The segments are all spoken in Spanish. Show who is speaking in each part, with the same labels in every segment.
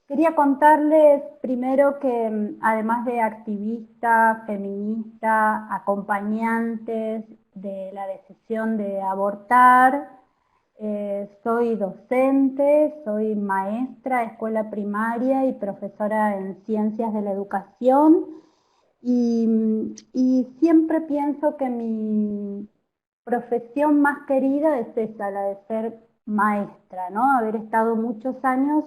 Speaker 1: Quería contarles primero que además de activista, feminista, acompañantes de la decisión de abortar, soy docente, soy maestra de escuela primaria y profesora en ciencias de la educación y siempre pienso que mi profesión más querida es esa, la de ser maestra, ¿no? Haber estado muchos años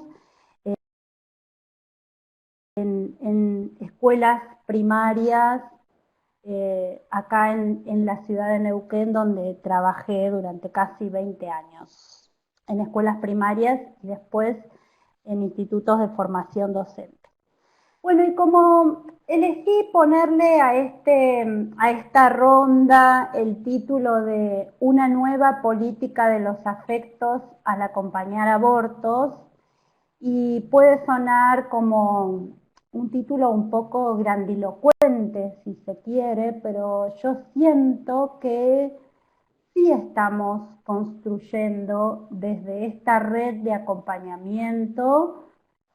Speaker 1: en escuelas primarias acá en la ciudad de Neuquén, donde trabajé durante casi 20 años en escuelas primarias y después en institutos de formación docente. Bueno, y como elegí ponerle a esta ronda el título de Una nueva política de los afectos al acompañar abortos, y puede sonar como un título un poco grandilocuente, si se quiere, pero yo siento que sí estamos construyendo desde esta red de acompañamiento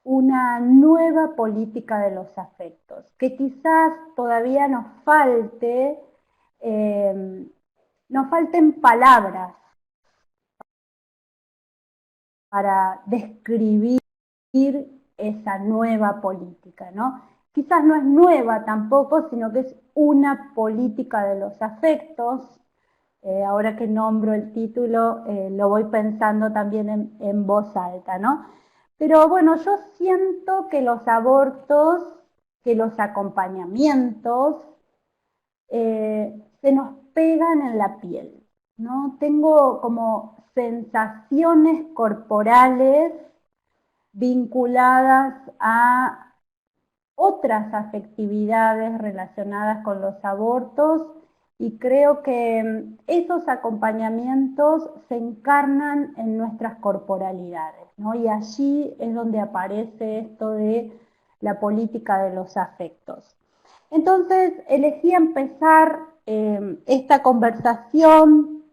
Speaker 1: una nueva política de los afectos, que quizás todavía nos falten palabras para describir esa nueva política, ¿no? Quizás no es nueva tampoco, sino que es una política de los afectos. Ahora que nombro el título, lo voy pensando también en voz alta, ¿no? Pero bueno, yo siento que los abortos, que los acompañamientos, se nos pegan en la piel, ¿no? Tengo como sensaciones corporales vinculadas a otras afectividades relacionadas con los abortos y creo que esos acompañamientos se encarnan en nuestras corporalidades, ¿no? Y allí es donde aparece esto de la política de los afectos. Entonces elegí empezar esta conversación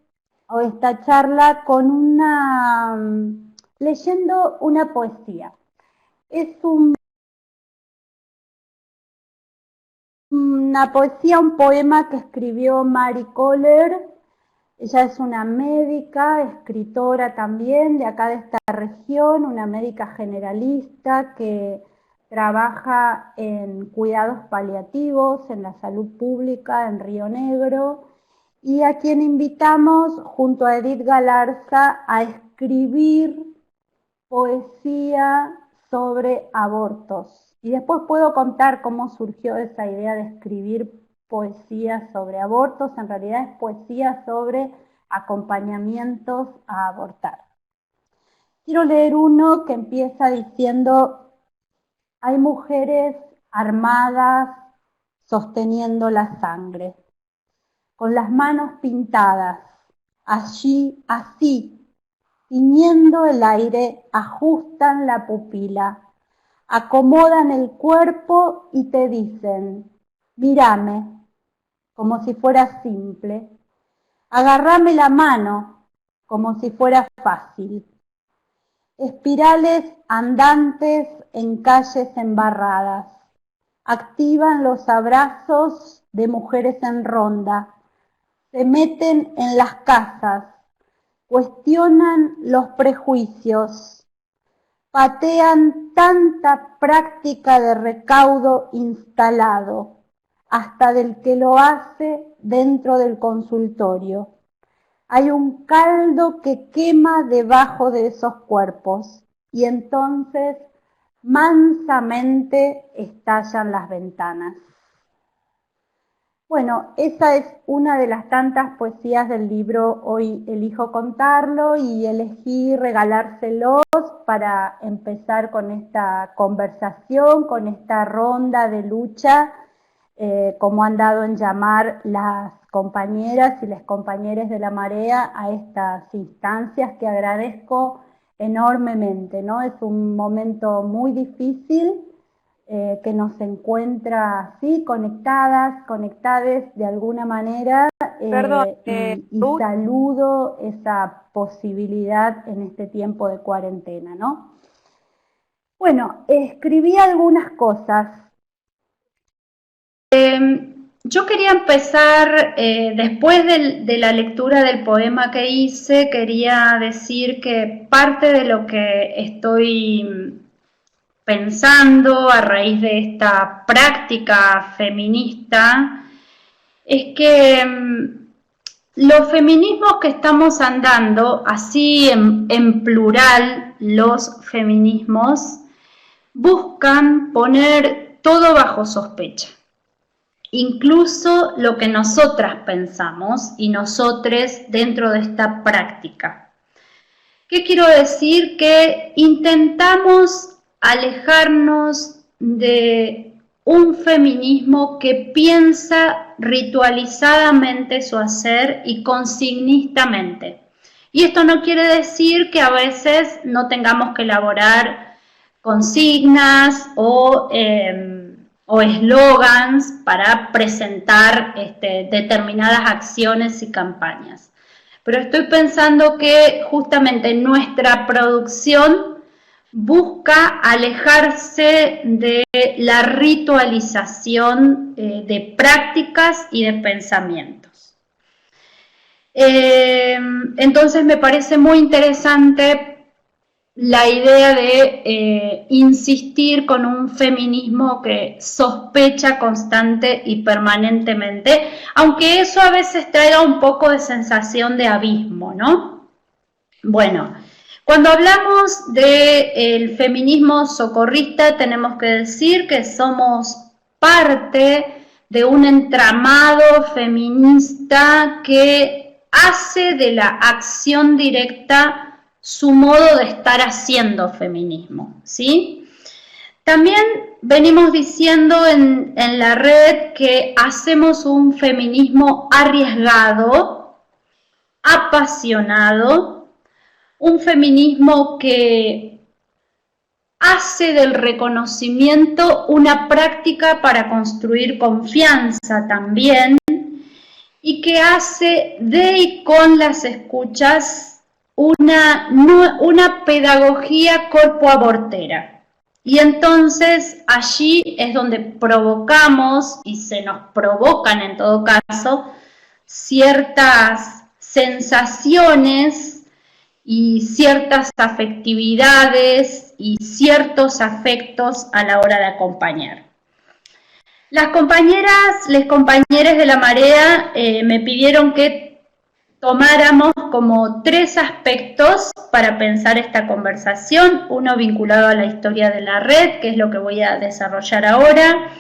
Speaker 1: o esta charla con leyendo una poesía. Es una poesía, un poema que escribió Mary Kohler. Ella es una médica, escritora también de acá de esta región, una médica generalista que trabaja en cuidados paliativos, en la salud pública en Río Negro, y a quien invitamos junto a Edith Galarza a escribir poesía sobre abortos. Y después puedo contar cómo surgió esa idea de escribir poesía sobre abortos. En realidad es poesía sobre acompañamientos a abortar. Quiero leer uno que empieza diciendo: hay mujeres armadas sosteniendo la sangre, con las manos pintadas, allí, así, tiñendo el aire, ajustan la pupila, acomodan el cuerpo y te dicen: mírame, como si fuera simple, agarrame la mano, como si fuera fácil. Espirales andantes en calles embarradas, activan los abrazos de mujeres en ronda, se meten en las casas, cuestionan los prejuicios, patean tanta práctica de recaudo instalado, hasta del que lo hace dentro del consultorio. Hay un caldo que quema debajo de esos cuerpos y entonces mansamente estallan las ventanas. Bueno, esa es una de las tantas poesías del libro Hoy elijo contarlo, y elegí regalárselos para empezar con esta conversación, con esta ronda de lucha, como han dado en llamar las compañeras y los compañeros de la Marea a estas instancias, que agradezco enormemente, ¿no? Es un momento muy difícil, que nos encuentra así, conectadas de alguna manera,
Speaker 2: Perdón,
Speaker 1: y
Speaker 2: Ruth,
Speaker 1: saludo esa posibilidad en este tiempo de cuarentena, ¿no? Bueno, escribí algunas cosas.
Speaker 2: Yo quería empezar, después de la lectura del poema que hice, quería decir que parte de lo que estoy pensando a raíz de esta práctica feminista es que los feminismos que estamos andando, así en plural, los feminismos, buscan poner todo bajo sospecha, incluso lo que nosotras pensamos y nosotres dentro de esta práctica. ¿Qué quiero decir? Que intentamos alejarnos de un feminismo que piensa ritualizadamente su hacer y consignistamente. Y esto no quiere decir que a veces no tengamos que elaborar consignas o eslogans para presentar determinadas acciones y campañas. Pero estoy pensando que justamente nuestra producción busca alejarse de la ritualización de prácticas y de pensamientos. Entonces me parece muy interesante la idea de insistir con un feminismo que sospecha constante y permanentemente, aunque eso a veces traiga un poco de sensación de abismo, ¿no? Bueno, cuando hablamos del feminismo socorrista, tenemos que decir que somos parte de un entramado feminista que hace de la acción directa su modo de estar haciendo feminismo, ¿sí? También venimos diciendo en la red que hacemos un feminismo arriesgado, apasionado, un feminismo que hace del reconocimiento una práctica para construir confianza también, y que hace de y con las escuchas una pedagogía corpoabortera. Y entonces allí es donde provocamos, y se nos provocan en todo caso, ciertas sensaciones y ciertas afectividades y ciertos afectos a la hora de acompañar. Las compañeras, les compañeros de la Marea me pidieron que tomáramos como 3 aspectos para pensar esta conversación, uno vinculado a la historia de la red, que es lo que voy a desarrollar ahora,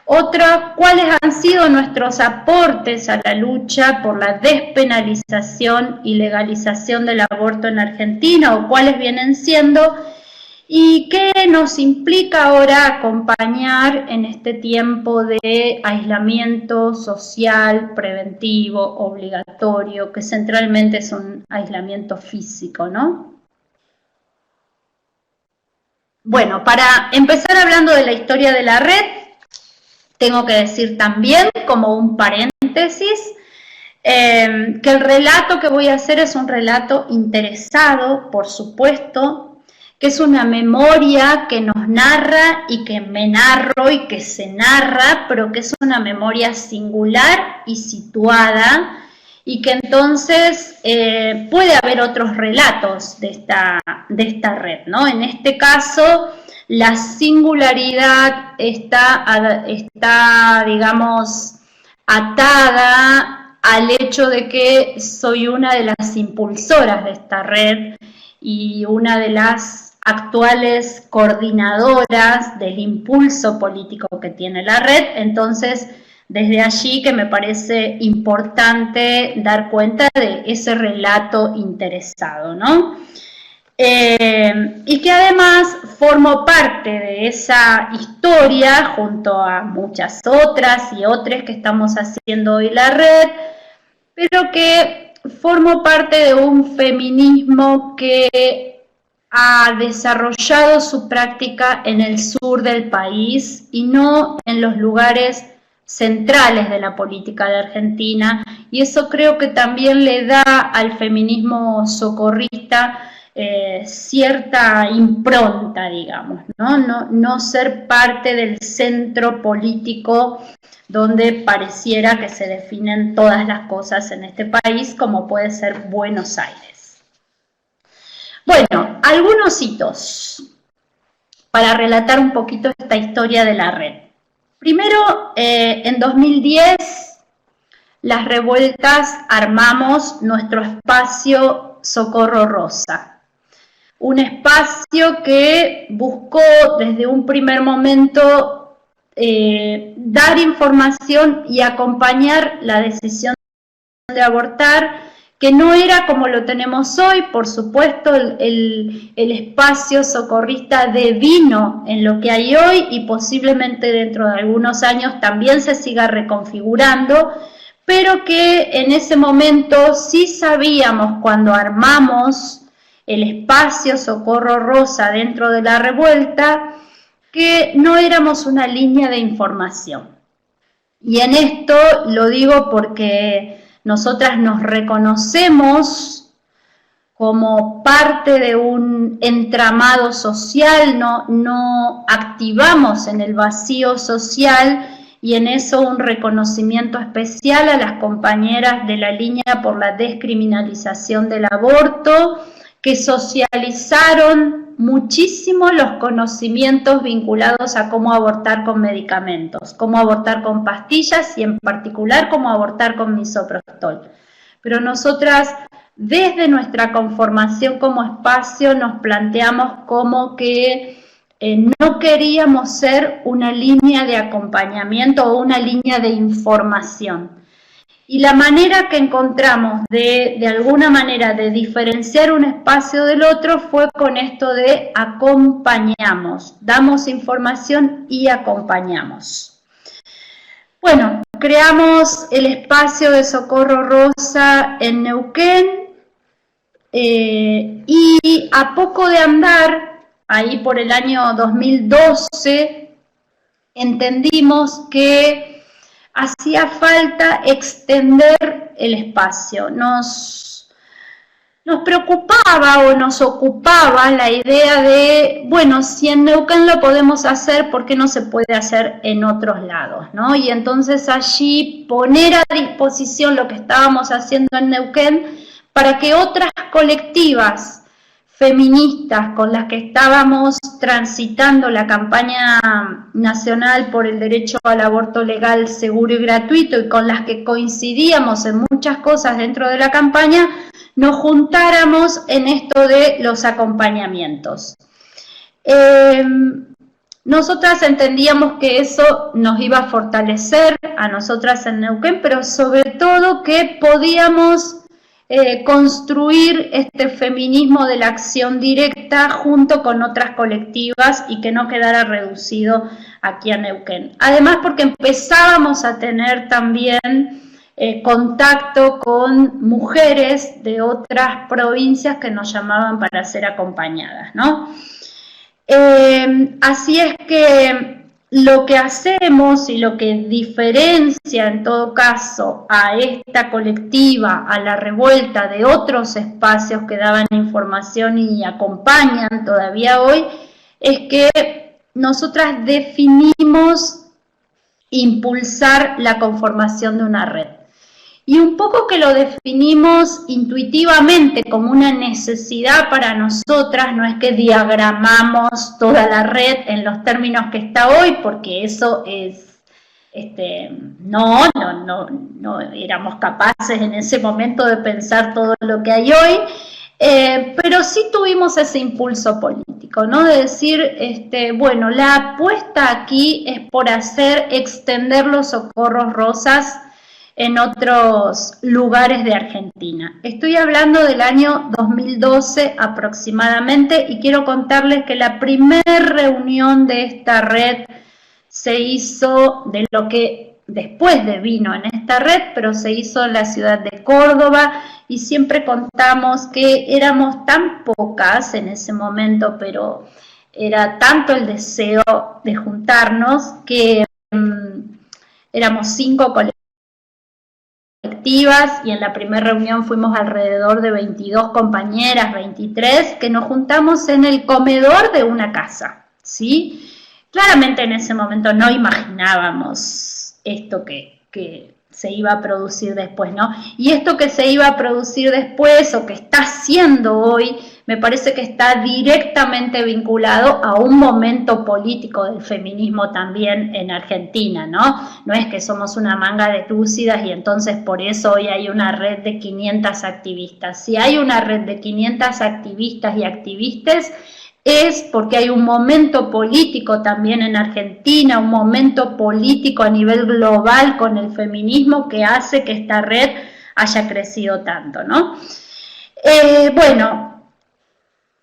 Speaker 2: otro, cuáles han sido nuestros aportes a la lucha por la despenalización y legalización del aborto en Argentina, o cuáles vienen siendo, y qué nos implica ahora acompañar en este tiempo de aislamiento social, preventivo, obligatorio, que centralmente es un aislamiento físico, ¿no? Bueno, para empezar hablando de la historia de la red, tengo que decir también, como un paréntesis, que el relato que voy a hacer es un relato interesado, por supuesto, que es una memoria que nos narra y que me narro y que se narra, pero que es una memoria singular y situada, y que entonces puede haber otros relatos de esta red, ¿no? En este caso, la singularidad está, digamos, atada al hecho de que soy una de las impulsoras de esta red y una de las actuales coordinadoras del impulso político que tiene la red. Entonces, desde allí que me parece importante dar cuenta de ese relato interesado, ¿no? Y que además formo parte de esa historia junto a muchas otras y otras que estamos haciendo hoy la red, pero que formo parte de un feminismo que ha desarrollado su práctica en el sur del país y no en los lugares centrales de la política de Argentina, y eso creo que también le da al feminismo socorrista cierta impronta, digamos, ¿no? No ser parte del centro político donde pareciera que se definen todas las cosas en este país, como puede ser Buenos Aires. Bueno, algunos hitos para relatar un poquito esta historia de la red. Primero, en 2010, las revueltas armamos nuestro espacio Socorro Rosa. Un espacio que buscó desde un primer momento dar información y acompañar la decisión de abortar, que no era como lo tenemos hoy. Por supuesto, el espacio socorrista devino en lo que hay hoy y posiblemente dentro de algunos años también se siga reconfigurando, pero que en ese momento sí sabíamos, cuando armamos el espacio Socorro Rosa dentro de la revuelta, que no éramos una línea de información. Y en esto lo digo porque nosotras nos reconocemos como parte de un entramado social, no activamos en el vacío social, y en eso un reconocimiento especial a las compañeras de la línea por la descriminalización del aborto, que socializaron muchísimo los conocimientos vinculados a cómo abortar con medicamentos, cómo abortar con pastillas y en particular cómo abortar con misoprostol. Pero nosotras, desde nuestra conformación como espacio, nos planteamos como que no queríamos ser una línea de acompañamiento o una línea de información. Y la manera que encontramos de alguna manera de diferenciar un espacio del otro fue con esto de acompañamos, damos información y acompañamos. Bueno, creamos el espacio de Socorro Rosa en Neuquén y a poco de andar, ahí por el año 2012, entendimos que hacía falta extender el espacio. Nos preocupaba o nos ocupaba la idea de, bueno, si en Neuquén lo podemos hacer, ¿por qué no se puede hacer en otros lados, ¿no? Y entonces allí poner a disposición lo que estábamos haciendo en Neuquén para que otras colectivas feministas con las que estábamos transitando la campaña nacional por el derecho al aborto legal, seguro y gratuito, y con las que coincidíamos en muchas cosas dentro de la campaña, nos juntáramos en esto de los acompañamientos. Nosotras entendíamos que eso nos iba a fortalecer a nosotras en Neuquén, pero sobre todo que podíamos construir este feminismo de la acción directa junto con otras colectivas y que no quedara reducido aquí a Neuquén. Además, porque empezábamos a tener también contacto con mujeres de otras provincias que nos llamaban para ser acompañadas, ¿no? Así es que lo que hacemos y lo que diferencia en todo caso a esta colectiva, a la revuelta de otros espacios que daban información y acompañan todavía hoy, es que nosotras definimos impulsar la conformación de una red. Y un poco que lo definimos intuitivamente como una necesidad para nosotras, no es que diagramamos toda la red en los términos que está hoy, porque eso es, no éramos capaces en ese momento de pensar todo lo que hay hoy, pero sí tuvimos ese impulso político, ¿no? De decir, bueno, la apuesta aquí es por extender los socorros rosas en otros lugares de Argentina. Estoy hablando del año 2012 aproximadamente y quiero contarles que la primera reunión de esta red se hizo, de lo que después devino en esta red, pero se hizo en la ciudad de Córdoba, y siempre contamos que éramos tan pocas en ese momento, pero era tanto el deseo de juntarnos que éramos 5 colectivos colectivas, y en la primera reunión fuimos alrededor de 22 compañeras, 23, que nos juntamos en el comedor de una casa, ¿sí? Claramente en ese momento no imaginábamos esto que se iba a producir después, ¿no? Y esto que se iba a producir después, o que está haciendo hoy, me parece que está directamente vinculado a un momento político del feminismo también en Argentina, ¿no? No es que somos una manga de lúcidas y entonces por eso hoy hay una red de 500 activistas. Si hay una red de 500 activistas y activistas, es porque hay un momento político también en Argentina, un momento político a nivel global con el feminismo que hace que esta red haya crecido tanto, ¿no? Bueno,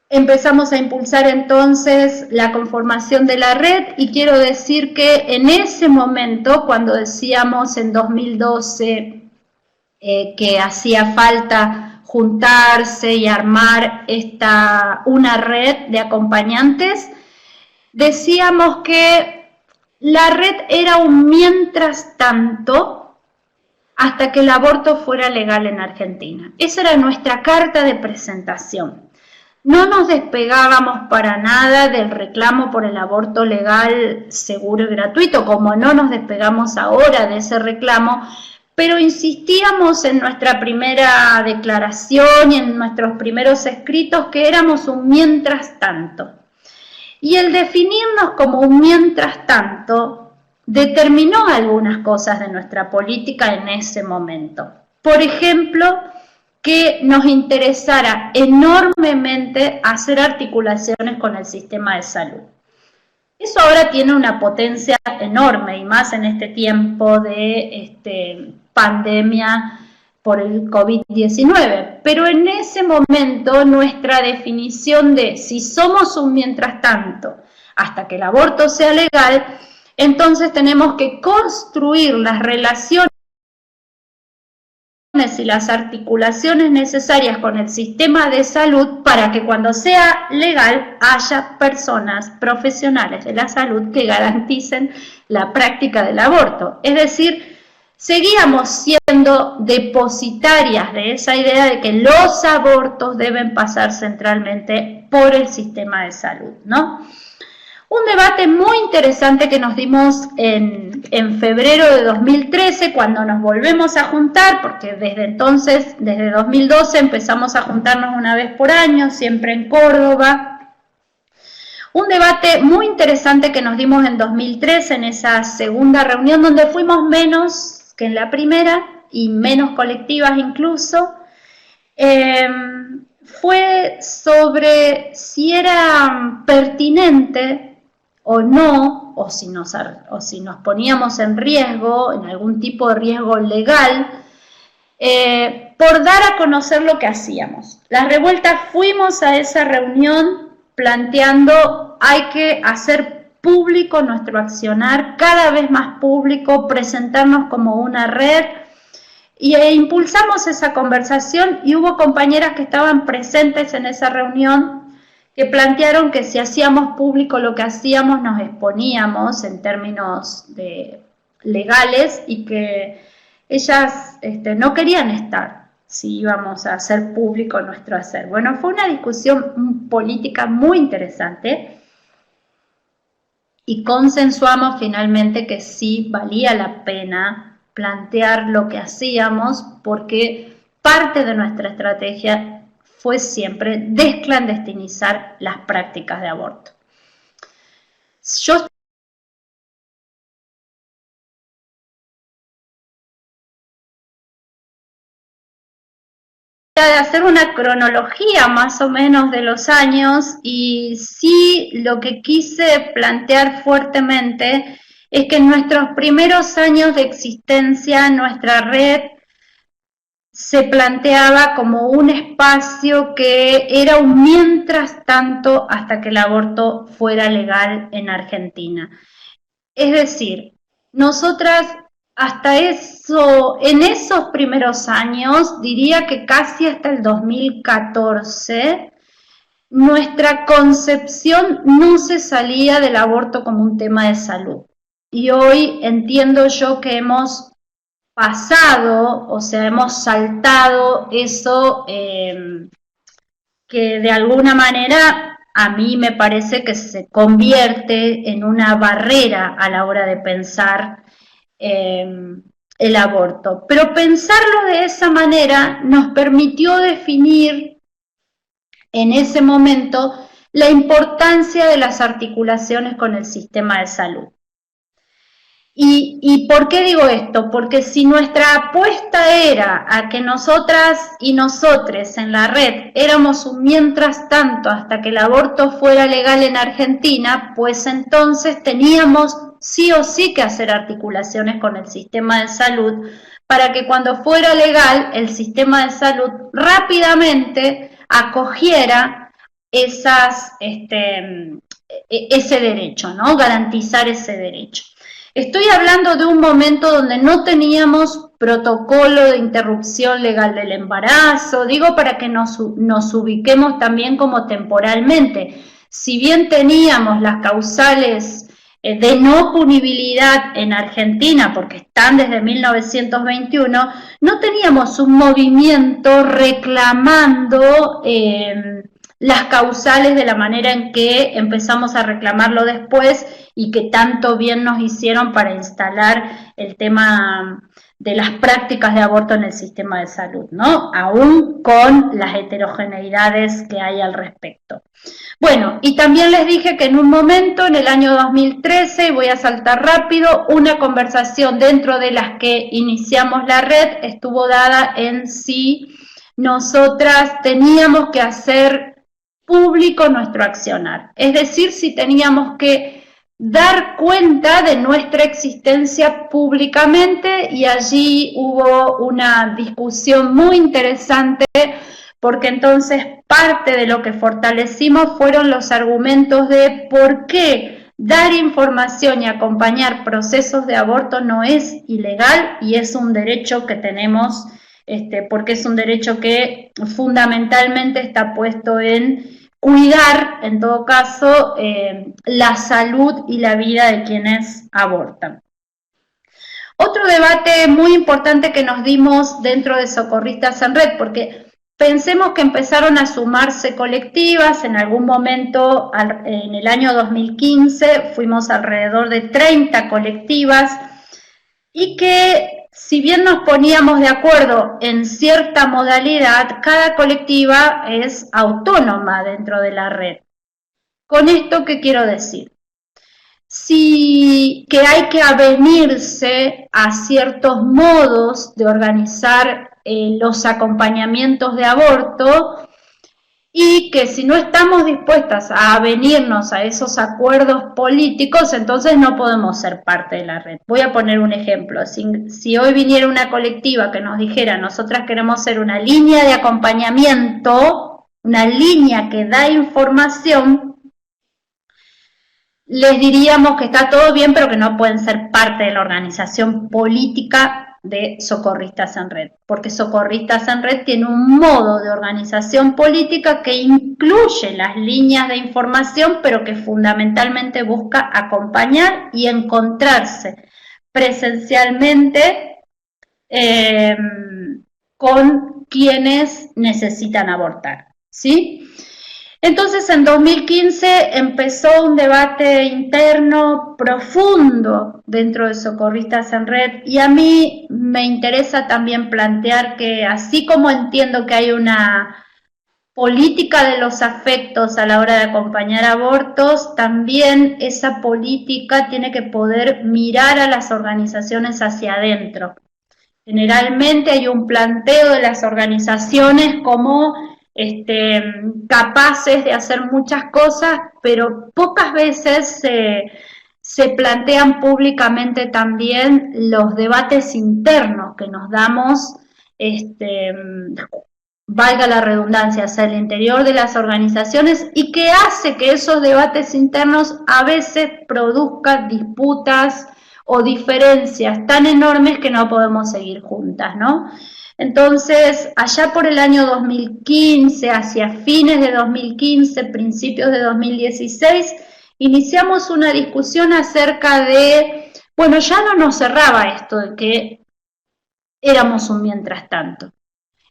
Speaker 2: empezamos a impulsar entonces la conformación de la red, y quiero decir que en ese momento, cuando decíamos en 2012 que hacía falta juntarse y armar una red de acompañantes, decíamos que la red era un mientras tanto hasta que el aborto fuera legal en Argentina. Esa era nuestra carta de presentación. No nos despegábamos para nada del reclamo por el aborto legal, seguro y gratuito, como no nos despegamos ahora de ese reclamo, pero insistíamos en nuestra primera declaración y en nuestros primeros escritos que éramos un mientras tanto. Y el definirnos como un mientras tanto determinó algunas cosas de nuestra política en ese momento. Por ejemplo, que nos interesara enormemente hacer articulaciones con el sistema de salud. Eso ahora tiene una potencia enorme, y más en este tiempo de pandemia por el COVID-19. Pero en ese momento nuestra definición de si somos un mientras tanto hasta que el aborto sea legal, entonces tenemos que construir las relaciones y las articulaciones necesarias con el sistema de salud para que cuando sea legal haya personas profesionales de la salud que garanticen la práctica del aborto. Es decir, seguíamos siendo depositarias de esa idea de que los abortos deben pasar centralmente por el sistema de salud, ¿no? Un debate muy interesante que nos dimos en febrero de 2013, cuando nos volvemos a juntar, porque desde entonces, desde 2012, empezamos a juntarnos una vez por año, siempre en Córdoba. Un debate muy interesante que nos dimos en 2013, en esa segunda reunión, donde fuimos menos que en la primera, y menos colectivas incluso, fue sobre si era pertinente o no, o si nos poníamos en riesgo, en algún tipo de riesgo legal, por dar a conocer lo que hacíamos. Las revueltas fuimos a esa reunión planteando hay que hacer público nuestro accionar, cada vez más público, presentarnos como una red, e impulsamos esa conversación, y hubo compañeras que estaban presentes en esa reunión que plantearon que si hacíamos público lo que hacíamos nos exponíamos en términos legales, y que ellas no querían estar si íbamos a hacer público nuestro hacer. Bueno, fue una discusión política muy interesante y consensuamos finalmente que sí valía la pena plantear lo que hacíamos, porque parte de nuestra estrategia fue siempre desclandestinizar las prácticas de aborto. Yo de hacer una cronología más o menos de los años, y sí lo que quise plantear fuertemente es que en nuestros primeros años de existencia nuestra red se planteaba como un espacio que era un mientras tanto hasta que el aborto fuera legal en Argentina. Es decir, nosotras hasta eso, en esos primeros años, diría que casi hasta el 2014, nuestra concepción no se salía del aborto como un tema de salud. Y hoy entiendo yo que hemos pasado, o sea, hemos saltado eso que de alguna manera a mí me parece que se convierte en una barrera a la hora de pensar el aborto. Pero pensarlo de esa manera nos permitió definir en ese momento la importancia de las articulaciones con el sistema de salud. ¿Y por qué digo esto? Porque si nuestra apuesta era a que nosotras y nosotres en la red éramos un mientras tanto hasta que el aborto fuera legal en Argentina, pues entonces teníamos sí o sí que hacer articulaciones con el sistema de salud para que cuando fuera legal el sistema de salud rápidamente acogiera ese derecho, ¿no? Garantizar ese derecho. Estoy hablando de un momento donde no teníamos protocolo de interrupción legal del embarazo, digo para que nos ubiquemos también como temporalmente. Si bien teníamos las causales de no punibilidad en Argentina, porque están desde 1921, no teníamos un movimiento reclamando las causales de la manera en que empezamos a reclamarlo después y que tanto bien nos hicieron para instalar el tema de las prácticas de aborto en el sistema de salud, ¿no? Aún con las heterogeneidades que hay al respecto. Bueno, y también les dije que en un momento, en el año 2013, voy a saltar rápido, una conversación dentro de las que iniciamos la red estuvo dada en si nosotras teníamos que hacer público nuestro accionar, es decir, si teníamos que dar cuenta de nuestra existencia públicamente, y allí hubo una discusión muy interesante porque entonces parte de lo que fortalecimos fueron los argumentos de por qué dar información y acompañar procesos de aborto no es ilegal y es un derecho que tenemos, porque es un derecho que fundamentalmente está puesto en cuidar, en todo caso, la salud y la vida de quienes abortan. Otro debate muy importante que nos dimos dentro de Socorristas en Red, porque pensemos que empezaron a sumarse colectivas, en algún momento, en el año 2015, fuimos alrededor de 30 colectivas, y que si bien nos poníamos de acuerdo en cierta modalidad, cada colectiva es autónoma dentro de la red. ¿Con esto qué quiero decir? Sí que hay que avenirse a ciertos modos de organizar los acompañamientos de aborto, y que si no estamos dispuestas a avenirnos a esos acuerdos políticos, entonces no podemos ser parte de la red. Voy a poner un ejemplo. Si hoy viniera una colectiva que nos dijera, nosotras queremos ser una línea de acompañamiento, una línea que da información, les diríamos que está todo bien, pero que no pueden ser parte de la organización política de Socorristas en Red, porque Socorristas en Red tiene un modo de organización política que incluye las líneas de información, pero que fundamentalmente busca acompañar y encontrarse presencialmente con quienes necesitan abortar, ¿sí? Entonces, en 2015 empezó un debate interno profundo dentro de Socorristas en Red, y a mí me interesa también plantear que, así como entiendo que hay una política de los afectos a la hora de acompañar abortos, también esa política tiene que poder mirar a las organizaciones hacia adentro. Generalmente hay un planteo de las organizaciones como capaces de hacer muchas cosas, pero pocas veces se plantean públicamente también los debates internos que nos damos, valga la redundancia, hacia el interior de las organizaciones, y que hace que esos debates internos a veces produzcan disputas o diferencias tan enormes que no podemos seguir juntas, ¿no? Entonces, allá por el año 2015, hacia fines de 2015, principios de 2016, iniciamos una discusión acerca de, bueno, ya no nos cerraba esto de que éramos un mientras tanto.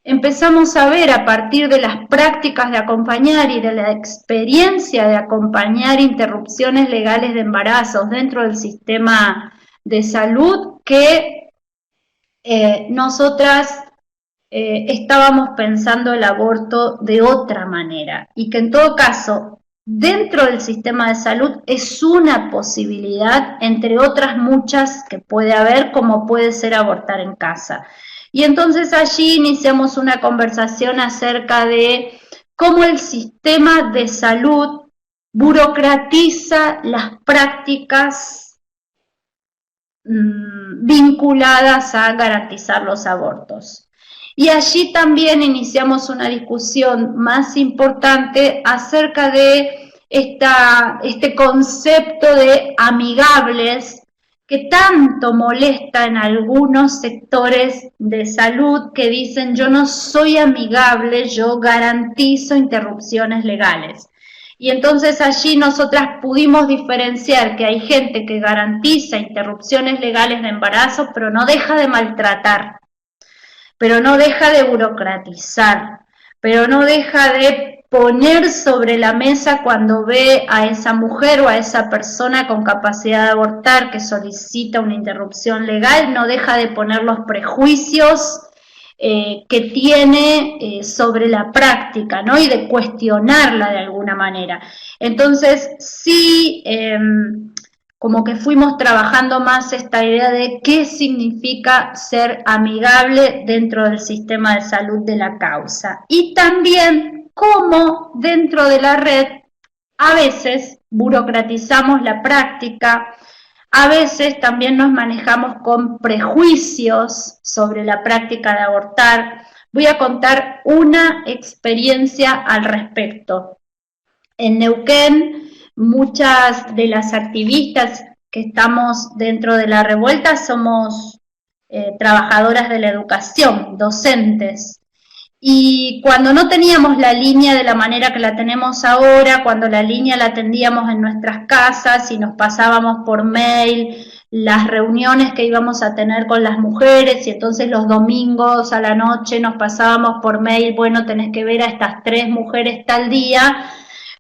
Speaker 2: Empezamos a ver a partir de las prácticas de acompañar y de la experiencia de acompañar interrupciones legales de embarazos dentro del sistema de salud que nosotras estábamos pensando el aborto de otra manera y que en todo caso dentro del sistema de salud es una posibilidad entre otras muchas que puede haber, como puede ser abortar en casa. Y entonces allí iniciamos una conversación acerca de cómo el sistema de salud burocratiza las prácticas vinculadas a garantizar los abortos. Y allí también iniciamos una discusión más importante acerca de este concepto de amigables que tanto molesta en algunos sectores de salud que dicen yo no soy amigable, yo garantizo interrupciones legales. Y entonces allí nosotras pudimos diferenciar que hay gente que garantiza interrupciones legales de embarazo, pero no deja de maltratar, pero no deja de burocratizar, pero no deja de poner sobre la mesa cuando ve a esa mujer o a esa persona con capacidad de abortar que solicita una interrupción legal, no deja de poner los prejuicios que tiene sobre la práctica, ¿no? Y de cuestionarla de alguna manera. Entonces, sí, como que fuimos trabajando más esta idea de qué significa ser amigable dentro del sistema de salud de la causa. Y también cómo dentro de la red a veces burocratizamos la práctica, a veces también nos manejamos con prejuicios sobre la práctica de abortar. Voy a contar una experiencia al respecto. En Neuquén, muchas de las activistas que estamos dentro de la revuelta somos trabajadoras de la educación, docentes. Y cuando no teníamos la línea de la manera que la tenemos ahora, cuando la línea la atendíamos en nuestras casas y nos pasábamos por mail las reuniones que íbamos a tener con las mujeres y entonces los domingos a la noche nos pasábamos por mail, bueno, tenés que ver a estas 3 mujeres tal día.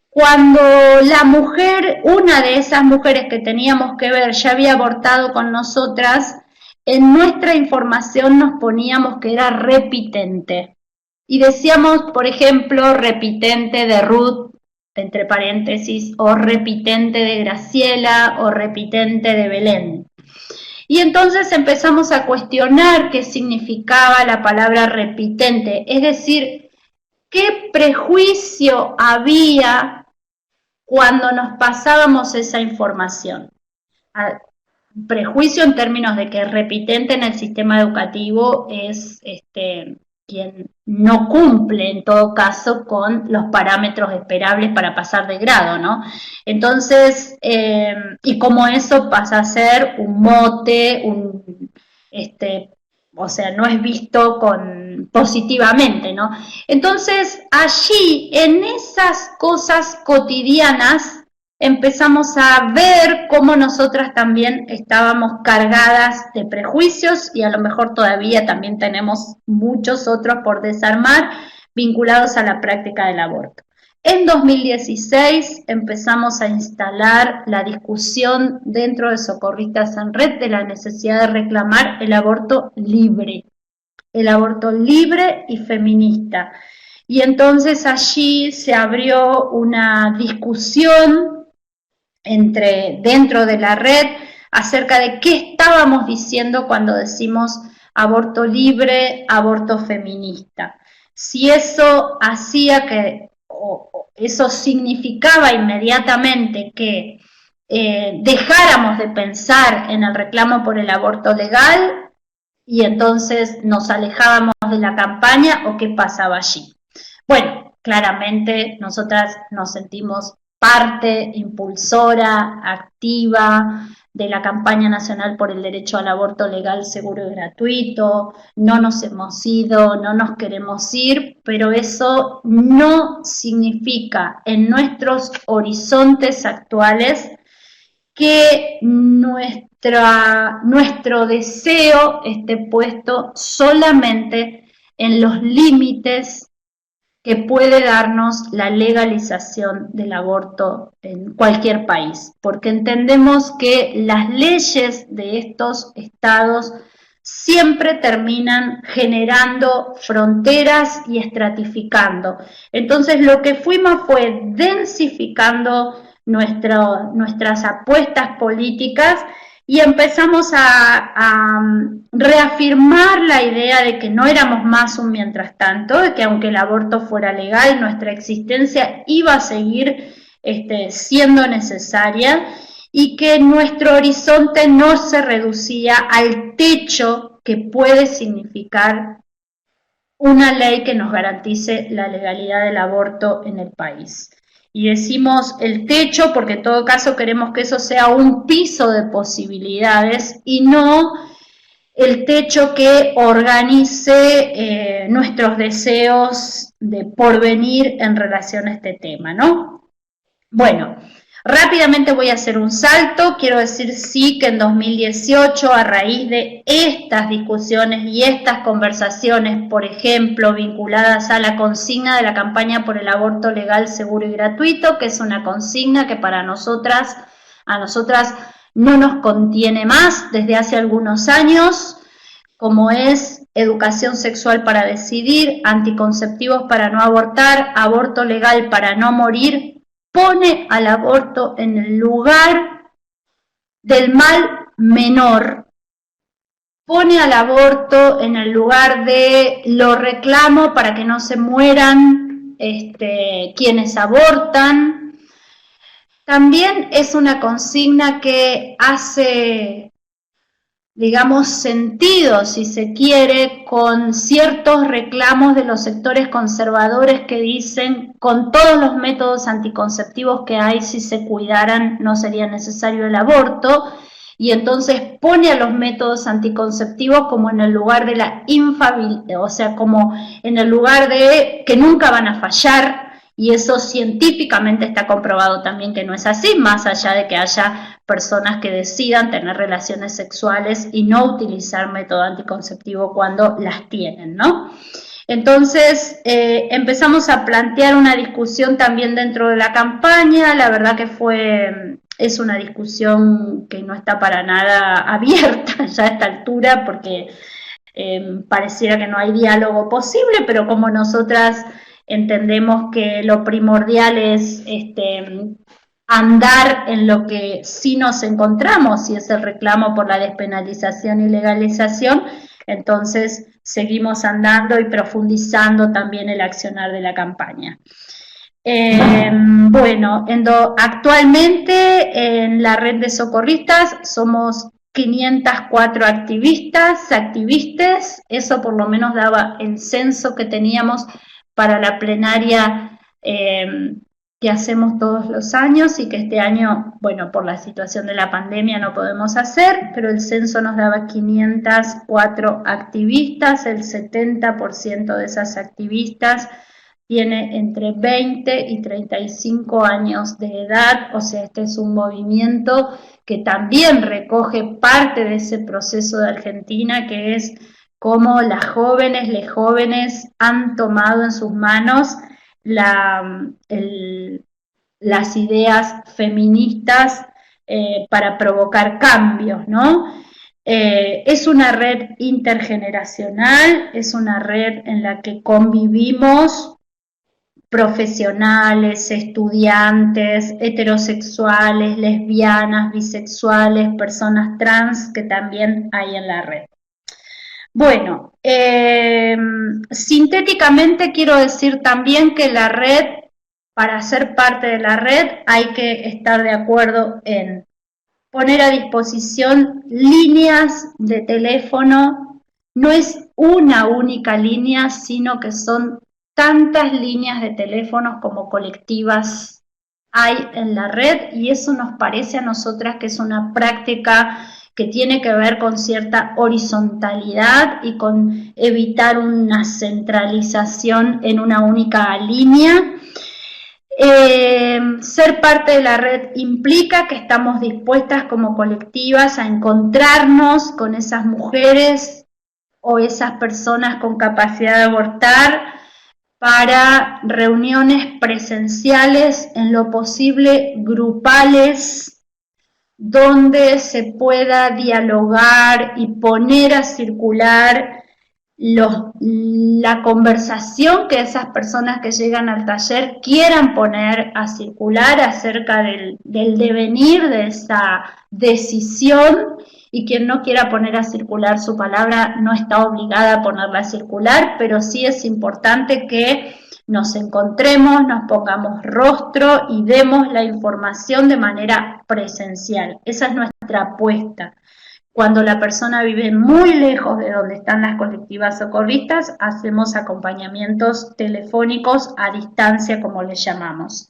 Speaker 2: Cuando la mujer, una de esas mujeres que teníamos que ver ya había abortado con nosotras, en nuestra información nos poníamos que era repitente. Y decíamos, por ejemplo, repitente de Ruth, entre paréntesis, o repitente de Graciela, o repitente de Belén. Y entonces empezamos a cuestionar qué significaba la palabra repitente, es decir, qué prejuicio había cuando nos pasábamos esa información. Prejuicio en términos de que repitente en el sistema educativo es quien no cumple en todo caso con los parámetros esperables para pasar de grado, ¿no? Entonces, y como eso pasa a ser un mote, o sea, no es visto positivamente, ¿no? Entonces, allí, en esas cosas cotidianas, empezamos a ver cómo nosotras también estábamos cargadas de prejuicios y a lo mejor todavía también tenemos muchos otros por desarmar vinculados a la práctica del aborto. En 2016 empezamos a instalar la discusión dentro de Socorristas en Red de la necesidad de reclamar el aborto libre y feminista. Y entonces allí se abrió una discusión dentro de la red acerca de qué estábamos diciendo cuando decimos aborto libre, aborto feminista. Si eso hacía eso significaba inmediatamente que dejáramos de pensar en el reclamo por el aborto legal y entonces nos alejábamos de la campaña o qué pasaba allí. Bueno, claramente nosotras nos sentimos parte impulsora, activa de la campaña nacional por el derecho al aborto legal, seguro y gratuito. No nos hemos ido, no nos queremos ir, pero eso no significa en nuestros horizontes actuales que nuestro deseo esté puesto solamente en los límites que puede darnos la legalización del aborto en cualquier país, porque entendemos que las leyes de estos estados siempre terminan generando fronteras y estratificando. Entonces lo que fuimos fue densificando nuestras apuestas políticas y empezamos a reafirmar la idea de que no éramos más un mientras tanto, de que aunque el aborto fuera legal, nuestra existencia iba a seguir siendo necesaria y que nuestro horizonte no se reducía al techo que puede significar una ley que nos garantice la legalidad del aborto en el país. Y decimos el techo porque en todo caso queremos que eso sea un piso de posibilidades y no el techo que organice nuestros deseos de porvenir en relación a este tema, ¿no? Bueno, rápidamente voy a hacer un salto. Quiero decir sí que en 2018, a raíz de estas discusiones y estas conversaciones, por ejemplo, vinculadas a la consigna de la campaña por el aborto legal, seguro y gratuito, que es una consigna que para nosotras no nos contiene más desde hace algunos años, como es educación sexual para decidir, anticonceptivos para no abortar, aborto legal para no morir, pone al aborto en el lugar del mal menor, pone al aborto en el lugar de lo reclamo para que no se mueran quienes abortan. También es una consigna que hace, digamos, sentido, si se quiere, con ciertos reclamos de los sectores conservadores que dicen con todos los métodos anticonceptivos que hay, si se cuidaran no sería necesario el aborto, y entonces pone a los métodos anticonceptivos como en el lugar de la infalibilidad, o sea, como en el lugar de que nunca van a fallar, y eso científicamente está comprobado también que no es así, más allá de que haya personas que decidan tener relaciones sexuales y no utilizar método anticonceptivo cuando las tienen, ¿no? Entonces empezamos a plantear una discusión también dentro de la campaña. La verdad que es una discusión que no está para nada abierta ya a esta altura porque pareciera que no hay diálogo posible, pero como nosotras entendemos que lo primordial es andar en lo que sí nos encontramos, y es el reclamo por la despenalización y legalización, entonces seguimos andando y profundizando también el accionar de la campaña. Bueno, actualmente en la red de socorristas somos 504 activistas, eso por lo menos daba el censo que teníamos para la plenaria que hacemos todos los años y que este año, bueno, por la situación de la pandemia no podemos hacer, pero el censo nos daba 504 activistas, el 70% de esas activistas tiene entre 20 y 35 años de edad, o sea, este es un movimiento que también recoge parte de ese proceso de Argentina, que es cómo las jóvenes han tomado en sus manos las ideas feministas para provocar cambios, ¿no? Es una red intergeneracional, es una red en la que convivimos profesionales, estudiantes, heterosexuales, lesbianas, bisexuales, personas trans que también hay en la red. Bueno, sintéticamente quiero decir también que la red, para ser parte de la red, hay que estar de acuerdo en poner a disposición líneas de teléfono. No es una única línea, sino que son tantas líneas de teléfonos como colectivas hay en la red, y eso nos parece a nosotras que es una práctica que tiene que ver con cierta horizontalidad y con evitar una centralización en una única línea. Ser parte de la red implica que estamos dispuestas como colectivas a encontrarnos con esas mujeres o esas personas con capacidad de abortar para reuniones presenciales, en lo posible grupales, donde se pueda dialogar y poner a circular la conversación que esas personas que llegan al taller quieran poner a circular acerca del devenir de esa decisión, y quien no quiera poner a circular su palabra no está obligada a ponerla a circular, pero sí es importante que nos encontremos, nos pongamos rostro y demos la información de manera presencial. Esa es nuestra apuesta. Cuando la persona vive muy lejos de donde están las colectivas socorristas, hacemos acompañamientos telefónicos a distancia, como les llamamos.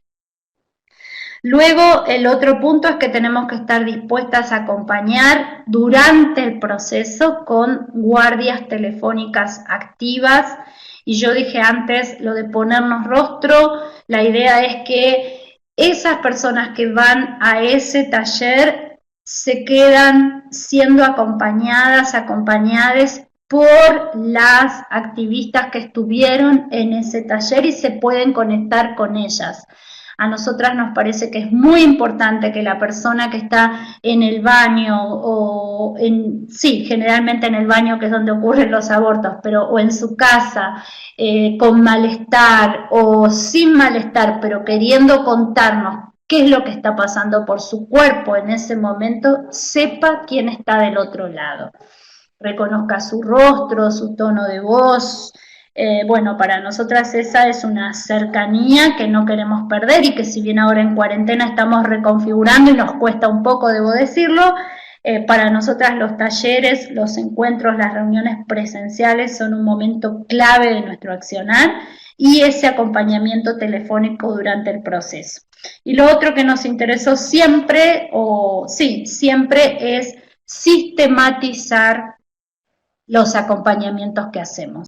Speaker 2: Luego, el otro punto es que tenemos que estar dispuestas a acompañar durante el proceso con guardias telefónicas activas. Y yo dije antes lo de ponernos rostro, la idea es que esas personas que van a ese taller se quedan siendo acompañadas por las activistas que estuvieron en ese taller y se pueden conectar con ellas. A nosotras nos parece que es muy importante que la persona que está en el baño, generalmente en el baño, que es donde ocurren los abortos, o en su casa, con malestar o sin malestar, pero queriendo contarnos qué es lo que está pasando por su cuerpo en ese momento, sepa quién está del otro lado. Reconozca su rostro, su tono de voz. Para nosotras esa es una cercanía que no queremos perder y que, si bien ahora en cuarentena estamos reconfigurando y nos cuesta un poco, debo decirlo, para nosotras los talleres, los encuentros, las reuniones presenciales son un momento clave de nuestro accionar, y ese acompañamiento telefónico durante el proceso. Y lo otro que nos interesó siempre es sistematizar los acompañamientos que hacemos.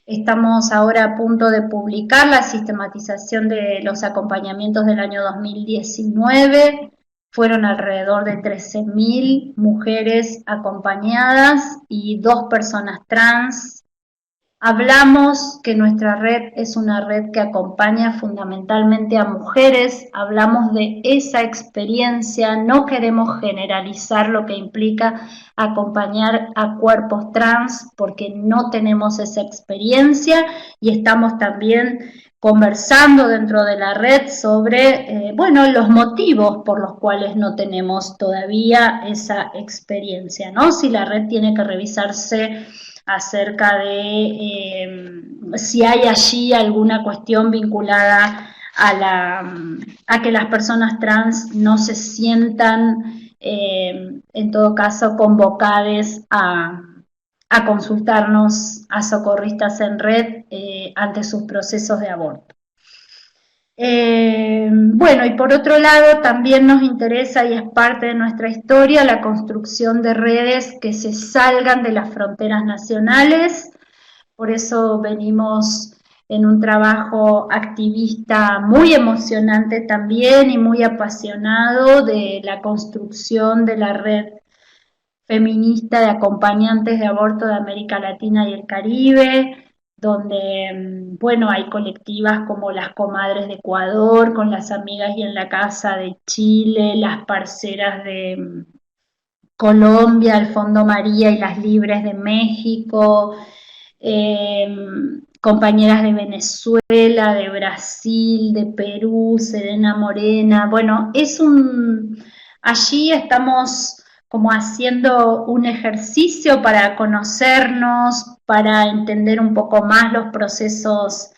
Speaker 2: Estamos ahora a punto de publicar la sistematización de los acompañamientos del año 2019. Fueron alrededor de 13.000 mujeres acompañadas y 2 personas trans. Hablamos que nuestra red es una red que acompaña fundamentalmente a mujeres, hablamos de esa experiencia, no queremos generalizar lo que implica acompañar a cuerpos trans porque no tenemos esa experiencia, y estamos también conversando dentro de la red sobre los motivos por los cuales no tenemos todavía esa experiencia, ¿no? Si la red tiene que revisarse acerca de si hay allí alguna cuestión vinculada a que las personas trans no se sientan, en todo caso, convocadas a consultarnos a socorristas en red ante sus procesos de aborto. Y por otro lado también nos interesa, y es parte de nuestra historia, la construcción de redes que se salgan de las fronteras nacionales. Por eso venimos en un trabajo activista muy emocionante también y muy apasionado de la construcción de la red feminista de acompañantes de aborto de América Latina y el Caribe, donde, hay colectivas como las Comadres de Ecuador, con las Amigas y en la Casa de Chile, las Parceras de Colombia, el Fondo María y las Libres de México, compañeras de Venezuela, de Brasil, de Perú, Serena Morena. Allí estamos como haciendo un ejercicio para conocernos, para entender un poco más los procesos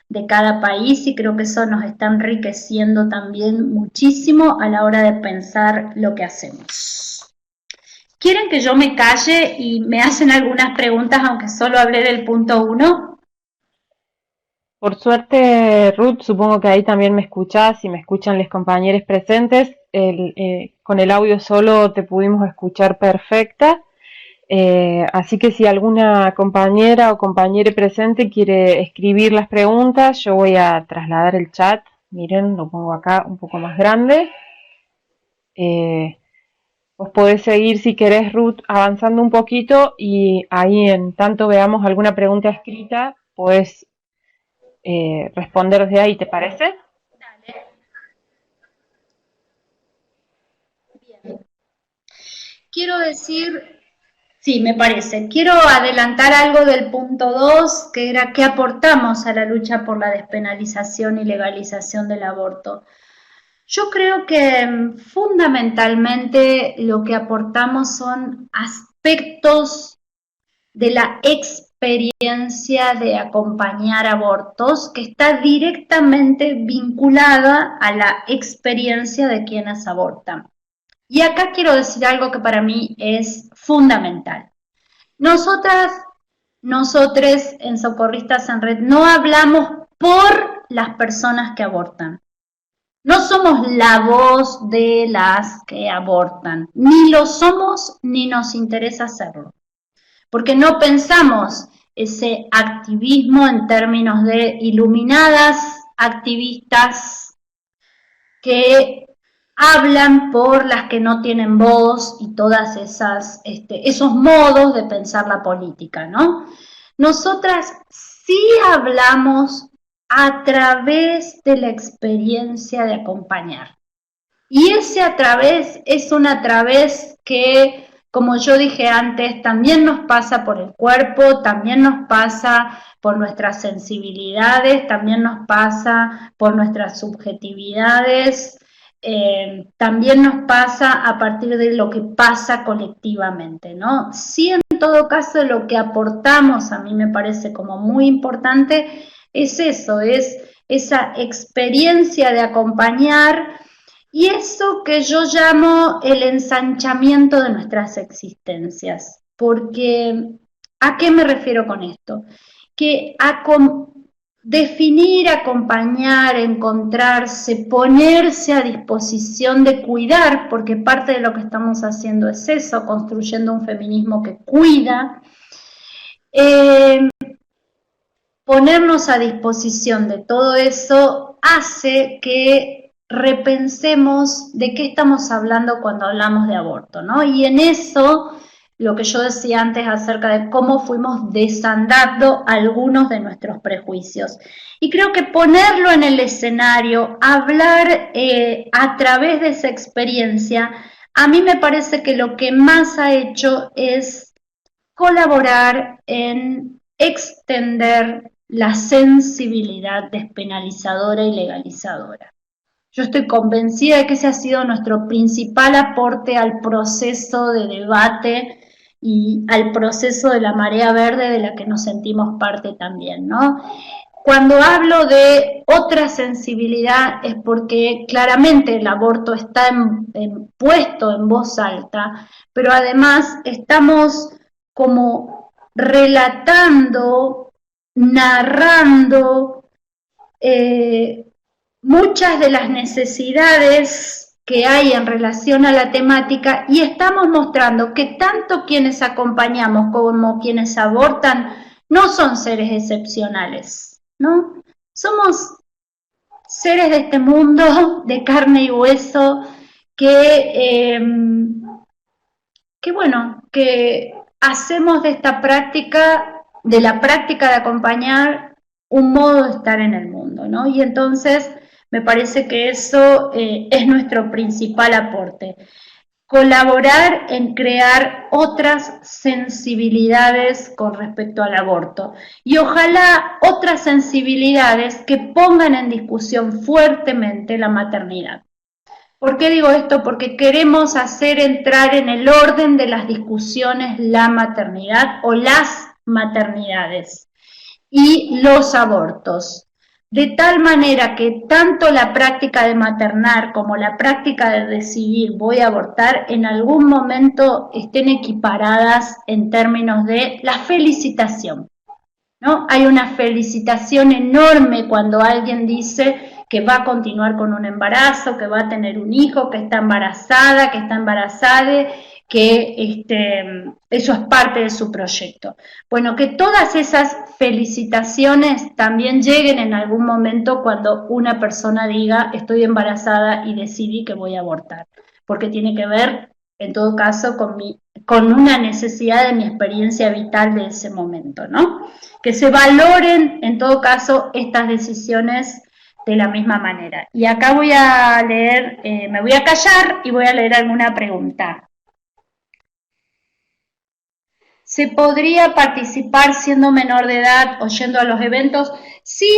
Speaker 2: de cada país, y creo que eso nos está enriqueciendo también muchísimo a la hora de pensar lo que hacemos. ¿Quieren que yo me calle y me hacen algunas preguntas, aunque solo hablé del punto 1?
Speaker 3: Por suerte, Ruth, supongo que ahí también me escuchás y me escuchan los compañeros presentes. Con el audio solo te pudimos escuchar perfecta. Así que si alguna compañera o compañero presente quiere escribir las preguntas, yo voy a trasladar el chat Miren, lo pongo acá un poco más grande. Vos podés seguir si querés, Ruth, avanzando un poquito y ahí en tanto veamos alguna pregunta escrita, podés responder desde ahí, ¿te parece?
Speaker 2: Dale. Bien. Quiero decir, sí, me parece. Quiero adelantar algo del punto 2, que era qué aportamos a la lucha por la despenalización y legalización del aborto. Yo creo que fundamentalmente lo que aportamos son aspectos de la experiencia de acompañar abortos que está directamente vinculada a la experiencia de quienes abortan. Y acá quiero decir algo que para mí es fundamental. Nosotras, nosotres en Socorristas en Red no hablamos por las personas que abortan. No somos la voz de las que abortan, ni lo somos ni nos interesa hacerlo, porque no pensamos ese activismo en términos de iluminadas activistas que hablan por las que no tienen voz y todas esos modos de pensar la política, ¿no? Nosotras sí hablamos a través de la experiencia de acompañar. Y ese a través es un a través que, como yo dije antes, también nos pasa por el cuerpo, también nos pasa por nuestras sensibilidades, también nos pasa por nuestras subjetividades, también nos pasa a partir de lo que pasa colectivamente, ¿no? Sí, en todo caso, lo que aportamos, a mí me parece como muy importante, es eso, es esa experiencia de acompañar y eso que yo llamo el ensanchamiento de nuestras existencias. Porque, ¿a qué me refiero con esto? Que definir, acompañar, encontrarse, ponerse a disposición de cuidar, porque parte de lo que estamos haciendo es eso, construyendo un feminismo que cuida, ponernos a disposición de todo eso hace que repensemos de qué estamos hablando cuando hablamos de aborto, ¿no? Y en eso, lo que yo decía antes acerca de cómo fuimos desandando algunos de nuestros prejuicios. Y creo que ponerlo en el escenario, hablar a través de esa experiencia, a mí me parece que lo que más ha hecho es colaborar en extender la sensibilidad despenalizadora y legalizadora. Yo estoy convencida de que ese ha sido nuestro principal aporte al proceso de debate y al proceso de la marea verde de la que nos sentimos parte también, ¿no? Cuando hablo de otra sensibilidad es porque claramente el aborto está puesto en voz alta, pero además estamos como relatando, narrando muchas de las necesidades que hay en relación a la temática y estamos mostrando que tanto quienes acompañamos como quienes abortan no son seres excepcionales, ¿no? Somos seres de este mundo, de carne y hueso, que hacemos de esta práctica, de la práctica de acompañar, un modo de estar en el mundo, ¿no? Y entonces me parece que eso es nuestro principal aporte. Colaborar en crear otras sensibilidades con respecto al aborto y ojalá otras sensibilidades que pongan en discusión fuertemente la maternidad. ¿Por qué digo esto? Porque queremos hacer entrar en el orden de las discusiones la maternidad o las maternidades y los abortos, de tal manera que tanto la práctica de maternar como la práctica de decidir voy a abortar en algún momento estén equiparadas en términos de la felicitación, ¿no? Hay una felicitación enorme cuando alguien dice que va a continuar con un embarazo, que va a tener un hijo, que está embarazada, que eso es parte de su proyecto. Bueno, que todas esas felicitaciones también lleguen en algún momento cuando una persona diga estoy embarazada y decidí que voy a abortar, porque tiene que ver, en todo caso, con una necesidad de mi experiencia vital de ese momento, ¿no? Que se valoren, en todo caso, estas decisiones de la misma manera. Y acá voy a leer, me voy a callar y voy a leer alguna pregunta. ¿Se podría participar siendo menor de edad o yendo a los eventos? Sí,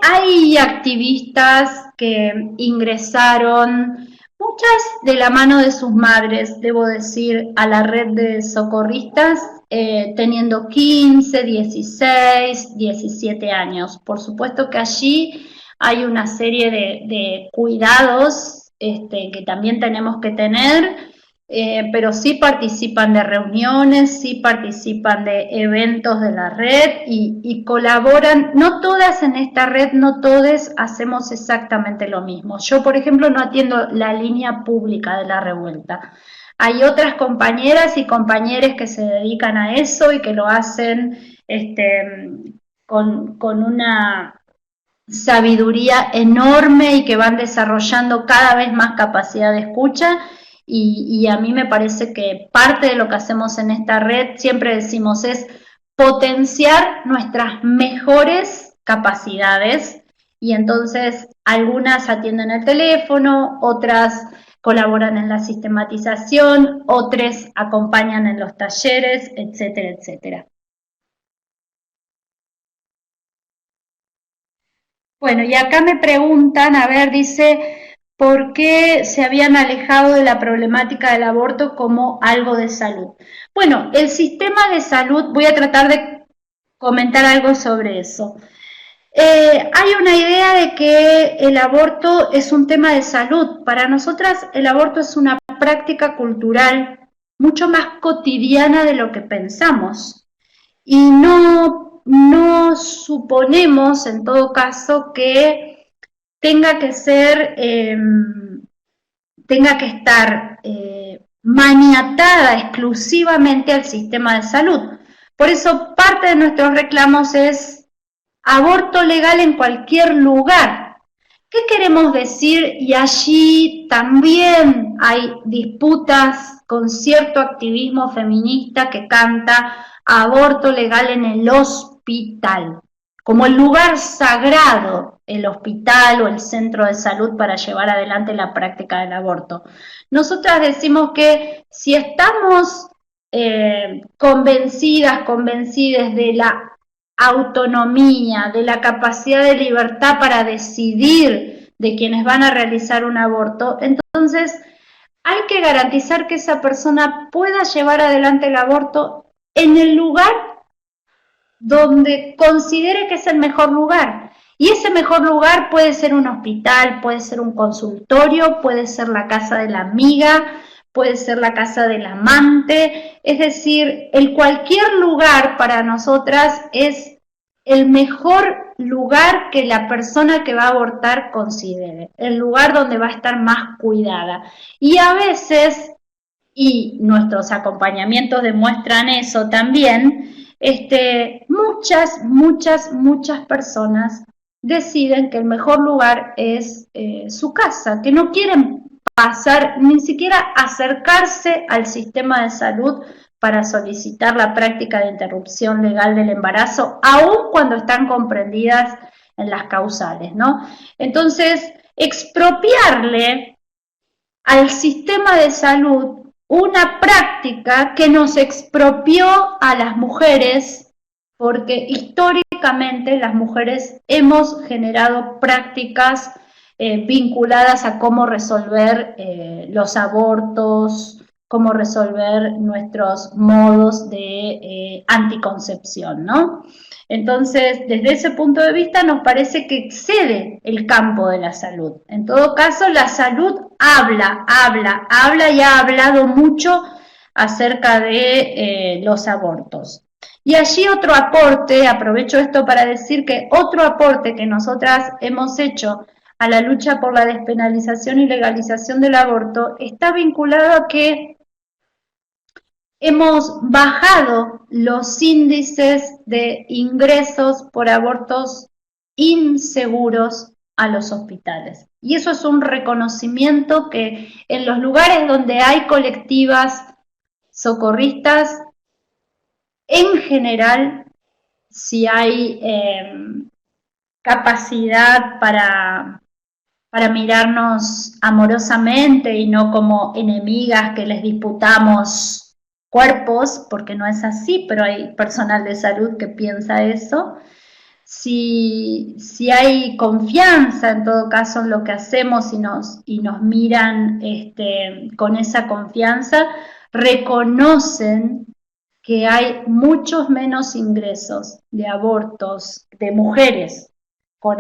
Speaker 2: hay activistas que ingresaron, muchas de la mano de sus madres, debo decir, a la red de socorristas, teniendo 15, 16, 17 años. Por supuesto que allí hay una serie de cuidados que también tenemos que tener, pero sí participan de reuniones, sí participan de eventos de la red y colaboran. No todas en esta red, no todos hacemos exactamente lo mismo. Yo, por ejemplo, no atiendo la línea pública de la revuelta. Hay otras compañeras y compañeros que se dedican a eso y que lo hacen con una sabiduría enorme y que van desarrollando cada vez más capacidad de escucha. Y a mí me parece que parte de lo que hacemos en esta red, siempre decimos, es potenciar nuestras mejores capacidades, y entonces algunas atienden el teléfono, otras colaboran en la sistematización, otras acompañan en los talleres, etcétera, etcétera. Bueno, y acá me preguntan, a ver, dice, ¿por qué se habían alejado de la problemática del aborto como algo de salud? Bueno, el sistema de salud, voy a tratar de comentar algo sobre eso. Hay una idea de que el aborto es un tema de salud. Para nosotras el aborto es una práctica cultural mucho más cotidiana de lo que pensamos. Y no suponemos, en todo caso, que tenga que estar maniatada exclusivamente al sistema de salud. Por eso parte de nuestros reclamos es aborto legal en cualquier lugar. ¿Qué queremos decir? Y allí también hay disputas con cierto activismo feminista que canta aborto legal en el hospital, como el lugar sagrado, el hospital o el centro de salud para llevar adelante la práctica del aborto. Nosotras decimos que si estamos convencidas de la autonomía, de la capacidad de libertad para decidir de quienes van a realizar un aborto, entonces hay que garantizar que esa persona pueda llevar adelante el aborto en el lugar donde considere que es el mejor lugar. Y ese mejor lugar puede ser un hospital, puede ser un consultorio, puede ser la casa de la amiga, puede ser la casa del amante, es decir, cualquier lugar para nosotras es el mejor lugar que la persona que va a abortar considere, el lugar donde va a estar más cuidada. Y a veces, y nuestros acompañamientos demuestran eso también, muchas personas deciden que el mejor lugar es su casa, que no quieren pasar, ni siquiera acercarse al sistema de salud para solicitar la práctica de interrupción legal del embarazo, aun cuando están comprendidas en las causales, ¿no? Entonces, expropiarle al sistema de salud una práctica que nos expropió a las mujeres, porque históricamente las mujeres hemos generado prácticas vinculadas a cómo resolver los abortos, cómo resolver nuestros modos de anticoncepción, ¿no? Entonces, desde ese punto de vista nos parece que excede el campo de la salud. En todo caso, la salud habla y ha hablado mucho acerca de los abortos. Y allí otro aporte, aprovecho esto para decir que otro aporte que nosotras hemos hecho a la lucha por la despenalización y legalización del aborto está vinculado a que hemos bajado los índices de ingresos por abortos inseguros a los hospitales. Y eso es un reconocimiento que en los lugares donde hay colectivas socorristas, en general, si hay capacidad para mirarnos amorosamente y no como enemigas que les disputamos cuerpos, porque no es así, pero hay personal de salud que piensa eso. Si hay confianza en todo caso en lo que hacemos y nos miran con esa confianza, reconocen que hay muchos menos ingresos de abortos de mujeres con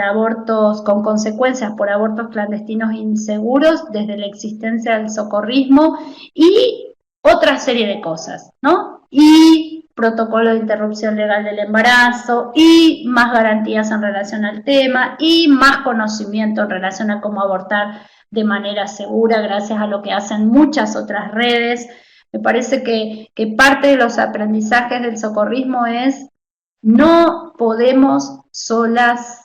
Speaker 2: consecuencias por abortos clandestinos inseguros desde la existencia del socorrismo y otra serie de cosas, ¿no? Y protocolo de interrupción legal del embarazo, y más garantías en relación al tema, y más conocimiento en relación a cómo abortar de manera segura, gracias a lo que hacen muchas otras redes. Me parece que parte de los aprendizajes del socorrismo es no podemos solas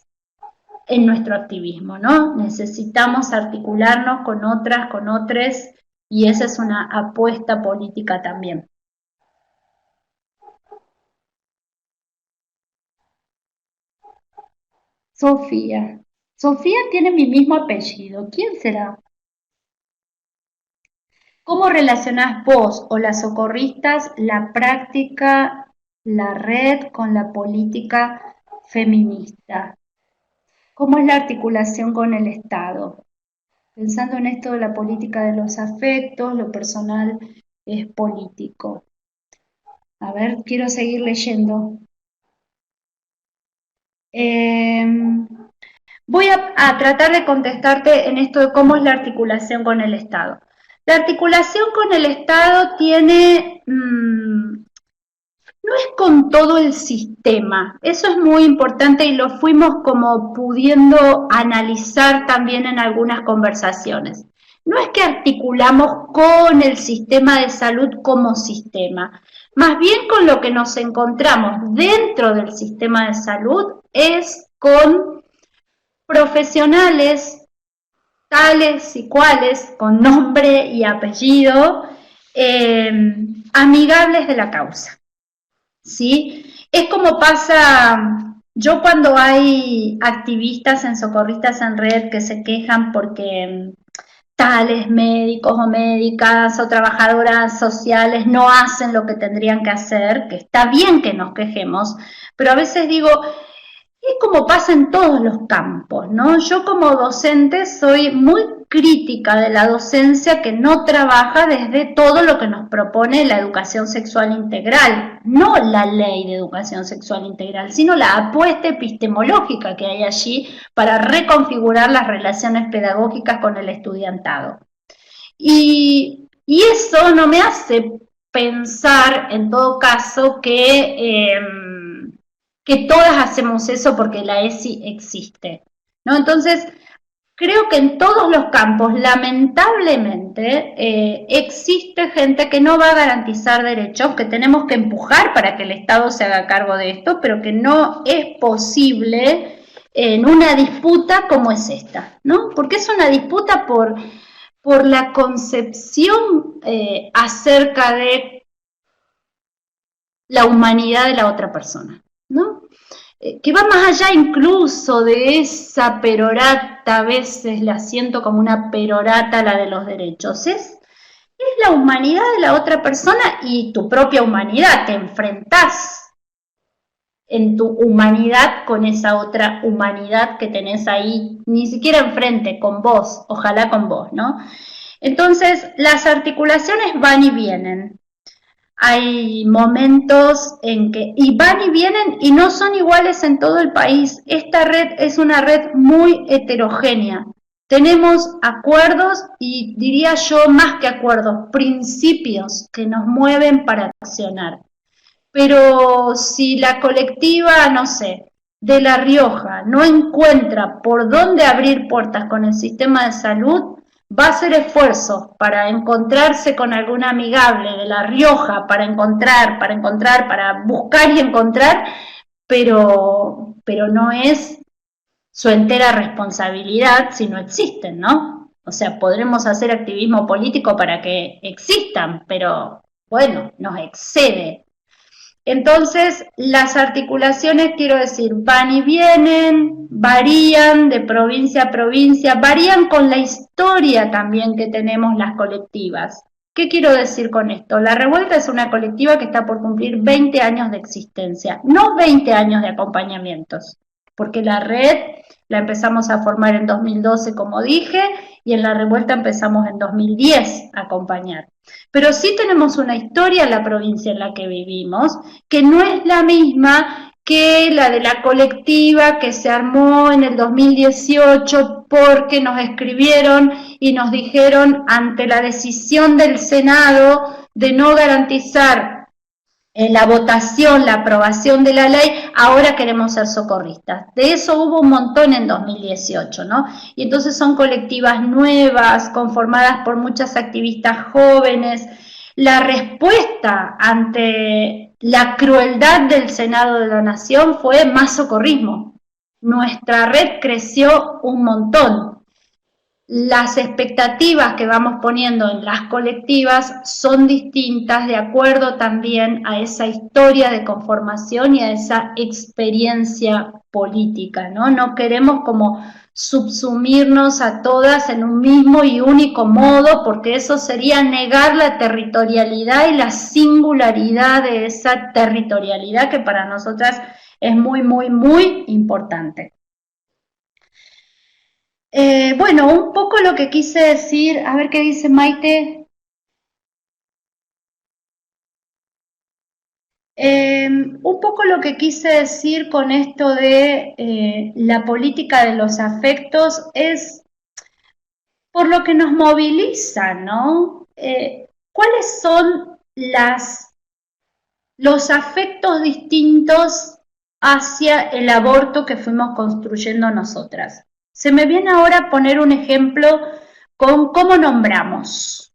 Speaker 2: en nuestro activismo, ¿no? Necesitamos articularnos con otras, con otros, y esa es una apuesta política también. Sofía. Sofía tiene mi mismo apellido. ¿Quién será? ¿Cómo relacionás vos o las socorristas la práctica, la red con la política feminista? ¿Cómo es la articulación con el Estado? Pensando en esto de la política de los afectos, lo personal es político. A ver, quiero seguir leyendo. Voy a tratar de contestarte en esto de cómo es la articulación con el Estado. La articulación con el Estado tiene, no es con todo el sistema, eso es muy importante y lo fuimos como pudiendo analizar también en algunas conversaciones. No es que articulamos con el sistema de salud como sistema, más bien con lo que nos encontramos dentro del sistema de salud es con profesionales tales y cuales, con nombre y apellido, amigables de la causa, ¿sí? Es como pasa, yo cuando hay activistas en Socorristas en Red que se quejan porque tales médicos o médicas o trabajadoras sociales no hacen lo que tendrían que hacer, que está bien que nos quejemos, pero a veces digo, es como pasa en todos los campos, ¿no? Yo como docente soy muy crítica de la docencia que no trabaja desde todo lo que nos propone la educación sexual integral, no la ley de educación sexual integral, sino la apuesta epistemológica que hay allí para reconfigurar las relaciones pedagógicas con el estudiantado. Y eso no me hace pensar, en todo caso, que todas hacemos eso porque la ESI existe, ¿no? Entonces, creo que en todos los campos, lamentablemente, existe gente que no va a garantizar derechos, que tenemos que empujar para que el Estado se haga cargo de esto, pero que no es posible en una disputa como es esta, ¿no? Porque es una disputa por la concepción acerca de la humanidad de la otra persona, ¿no? Que va más allá incluso de esa perorata, a veces la siento como una perorata la de los derechos, es la humanidad de la otra persona y tu propia humanidad, te enfrentás en tu humanidad con esa otra humanidad que tenés ahí, ni siquiera enfrente, con vos, ojalá con vos, ¿no? Entonces, las articulaciones van y vienen. Hay momentos en que van y vienen y no son iguales en todo el país. Esta red es una red muy heterogénea. Tenemos acuerdos y diría yo más que acuerdos, principios que nos mueven para accionar. Pero si la colectiva, no sé, de La Rioja no encuentra por dónde abrir puertas con el sistema de salud, va a hacer esfuerzos para encontrarse con algún amigable de La Rioja, para buscar y encontrar, pero no es su entera responsabilidad si no existen, ¿no? O sea, podremos hacer activismo político para que existan, pero bueno, nos excede. Entonces, las articulaciones, quiero decir, van y vienen, varían de provincia a provincia, varían con la historia también que tenemos las colectivas. ¿Qué quiero decir con esto? La Revuelta es una colectiva que está por cumplir 20 años de existencia, no 20 años de acompañamientos, porque la red la empezamos a formar en 2012, como dije, y en la Revuelta empezamos en 2010 a acompañar. Pero sí tenemos una historia en la provincia en la que vivimos, que no es la misma que la de la colectiva que se armó en el 2018 porque nos escribieron y nos dijeron ante la decisión del Senado de no garantizar la votación, la aprobación de la ley, ahora queremos ser socorristas. De eso hubo un montón en 2018, ¿no? Y entonces son colectivas nuevas, conformadas por muchas activistas jóvenes. La respuesta ante la crueldad del Senado de la Nación fue más socorrismo. Nuestra red creció un montón. Las expectativas que vamos poniendo en las colectivas son distintas de acuerdo también a esa historia de conformación y a esa experiencia política, ¿no? No queremos como subsumirnos a todas en un mismo y único modo, porque eso sería negar la territorialidad y la singularidad de esa territorialidad que para nosotras es muy, muy, muy importante. Bueno, un poco lo que quise decir, a ver qué dice Maite. Un poco lo que quise decir con esto de la política de los afectos es por lo que nos moviliza, ¿no? ¿Cuáles son los afectos distintos hacia el aborto que fuimos construyendo nosotras? Se me viene ahora poner un ejemplo con cómo nombramos.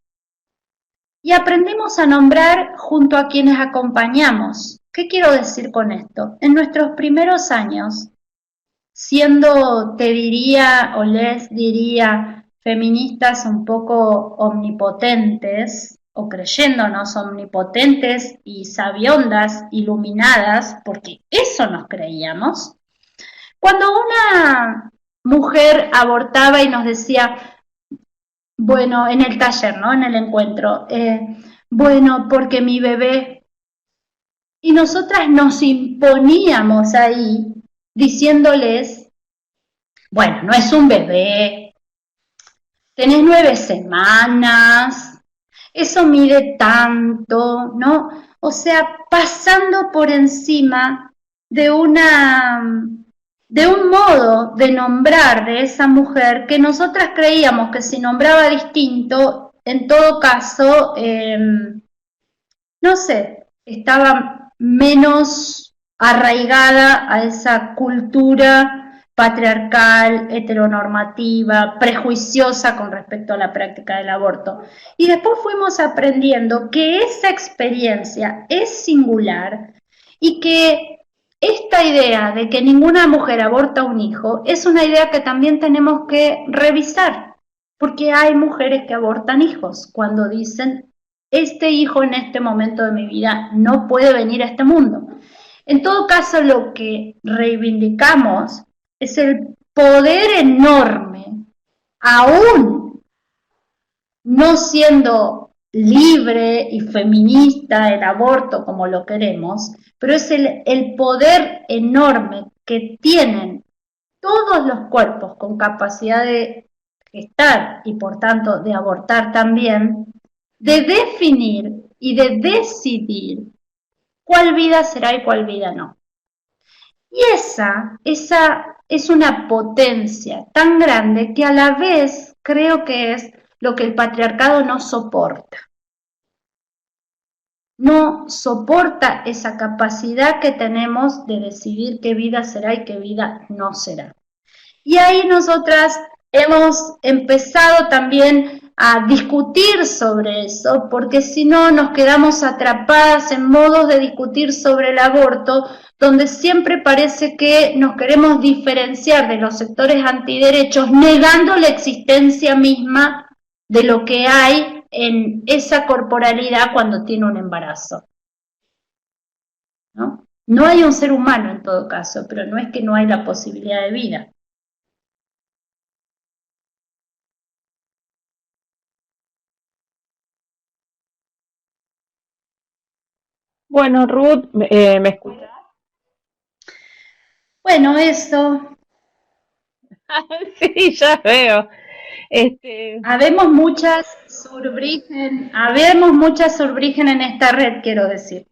Speaker 2: Y aprendimos a nombrar junto a quienes acompañamos. ¿Qué quiero decir con esto? En nuestros primeros años, siendo, te diría, o les diría, feministas un poco omnipotentes, o creyéndonos omnipotentes y sabiondas, iluminadas, porque eso nos creíamos, cuando una mujer abortaba y nos decía, bueno, en el taller, ¿no? En el encuentro, bueno, porque mi bebé, y nosotras nos imponíamos ahí diciéndoles, bueno, no es un bebé, tenés 9 semanas, eso mide tanto, ¿no? O sea, pasando por encima de un modo de nombrar de esa mujer que nosotras creíamos que si nombraba distinto, en todo caso, no sé, estaba menos arraigada a esa cultura patriarcal, heteronormativa, prejuiciosa con respecto a la práctica del aborto. Y después fuimos aprendiendo que esa experiencia es singular y que esta idea de que ninguna mujer aborta un hijo es una idea que también tenemos que revisar, porque hay mujeres que abortan hijos cuando dicen, este hijo en este momento de mi vida no puede venir a este mundo. En todo caso, lo que reivindicamos es el poder enorme, aún no siendo libre y feminista el aborto como lo queremos, pero es el poder enorme que tienen todos los cuerpos con capacidad de gestar y por tanto de abortar también, de definir y de decidir cuál vida será y cuál vida no. Y esa es una potencia tan grande que a la vez creo que es lo que el patriarcado no soporta. no soporta esa capacidad que tenemos de decidir qué vida será y qué vida no será. Y ahí nosotras hemos empezado también a discutir sobre eso, porque si no nos quedamos atrapadas en modos de discutir sobre el aborto, donde siempre parece que nos queremos diferenciar de los sectores antiderechos, negando la existencia misma de lo que hay en esa corporalidad cuando tiene un embarazo. ¿No? No hay un ser humano en todo caso, pero no es que no hay la posibilidad de vida.
Speaker 3: Bueno, Ruth, ¿me escuchas?
Speaker 2: Bueno, eso.
Speaker 3: Sí, ya veo.
Speaker 2: Habemos muchas Surbrigen en esta red, quiero decir.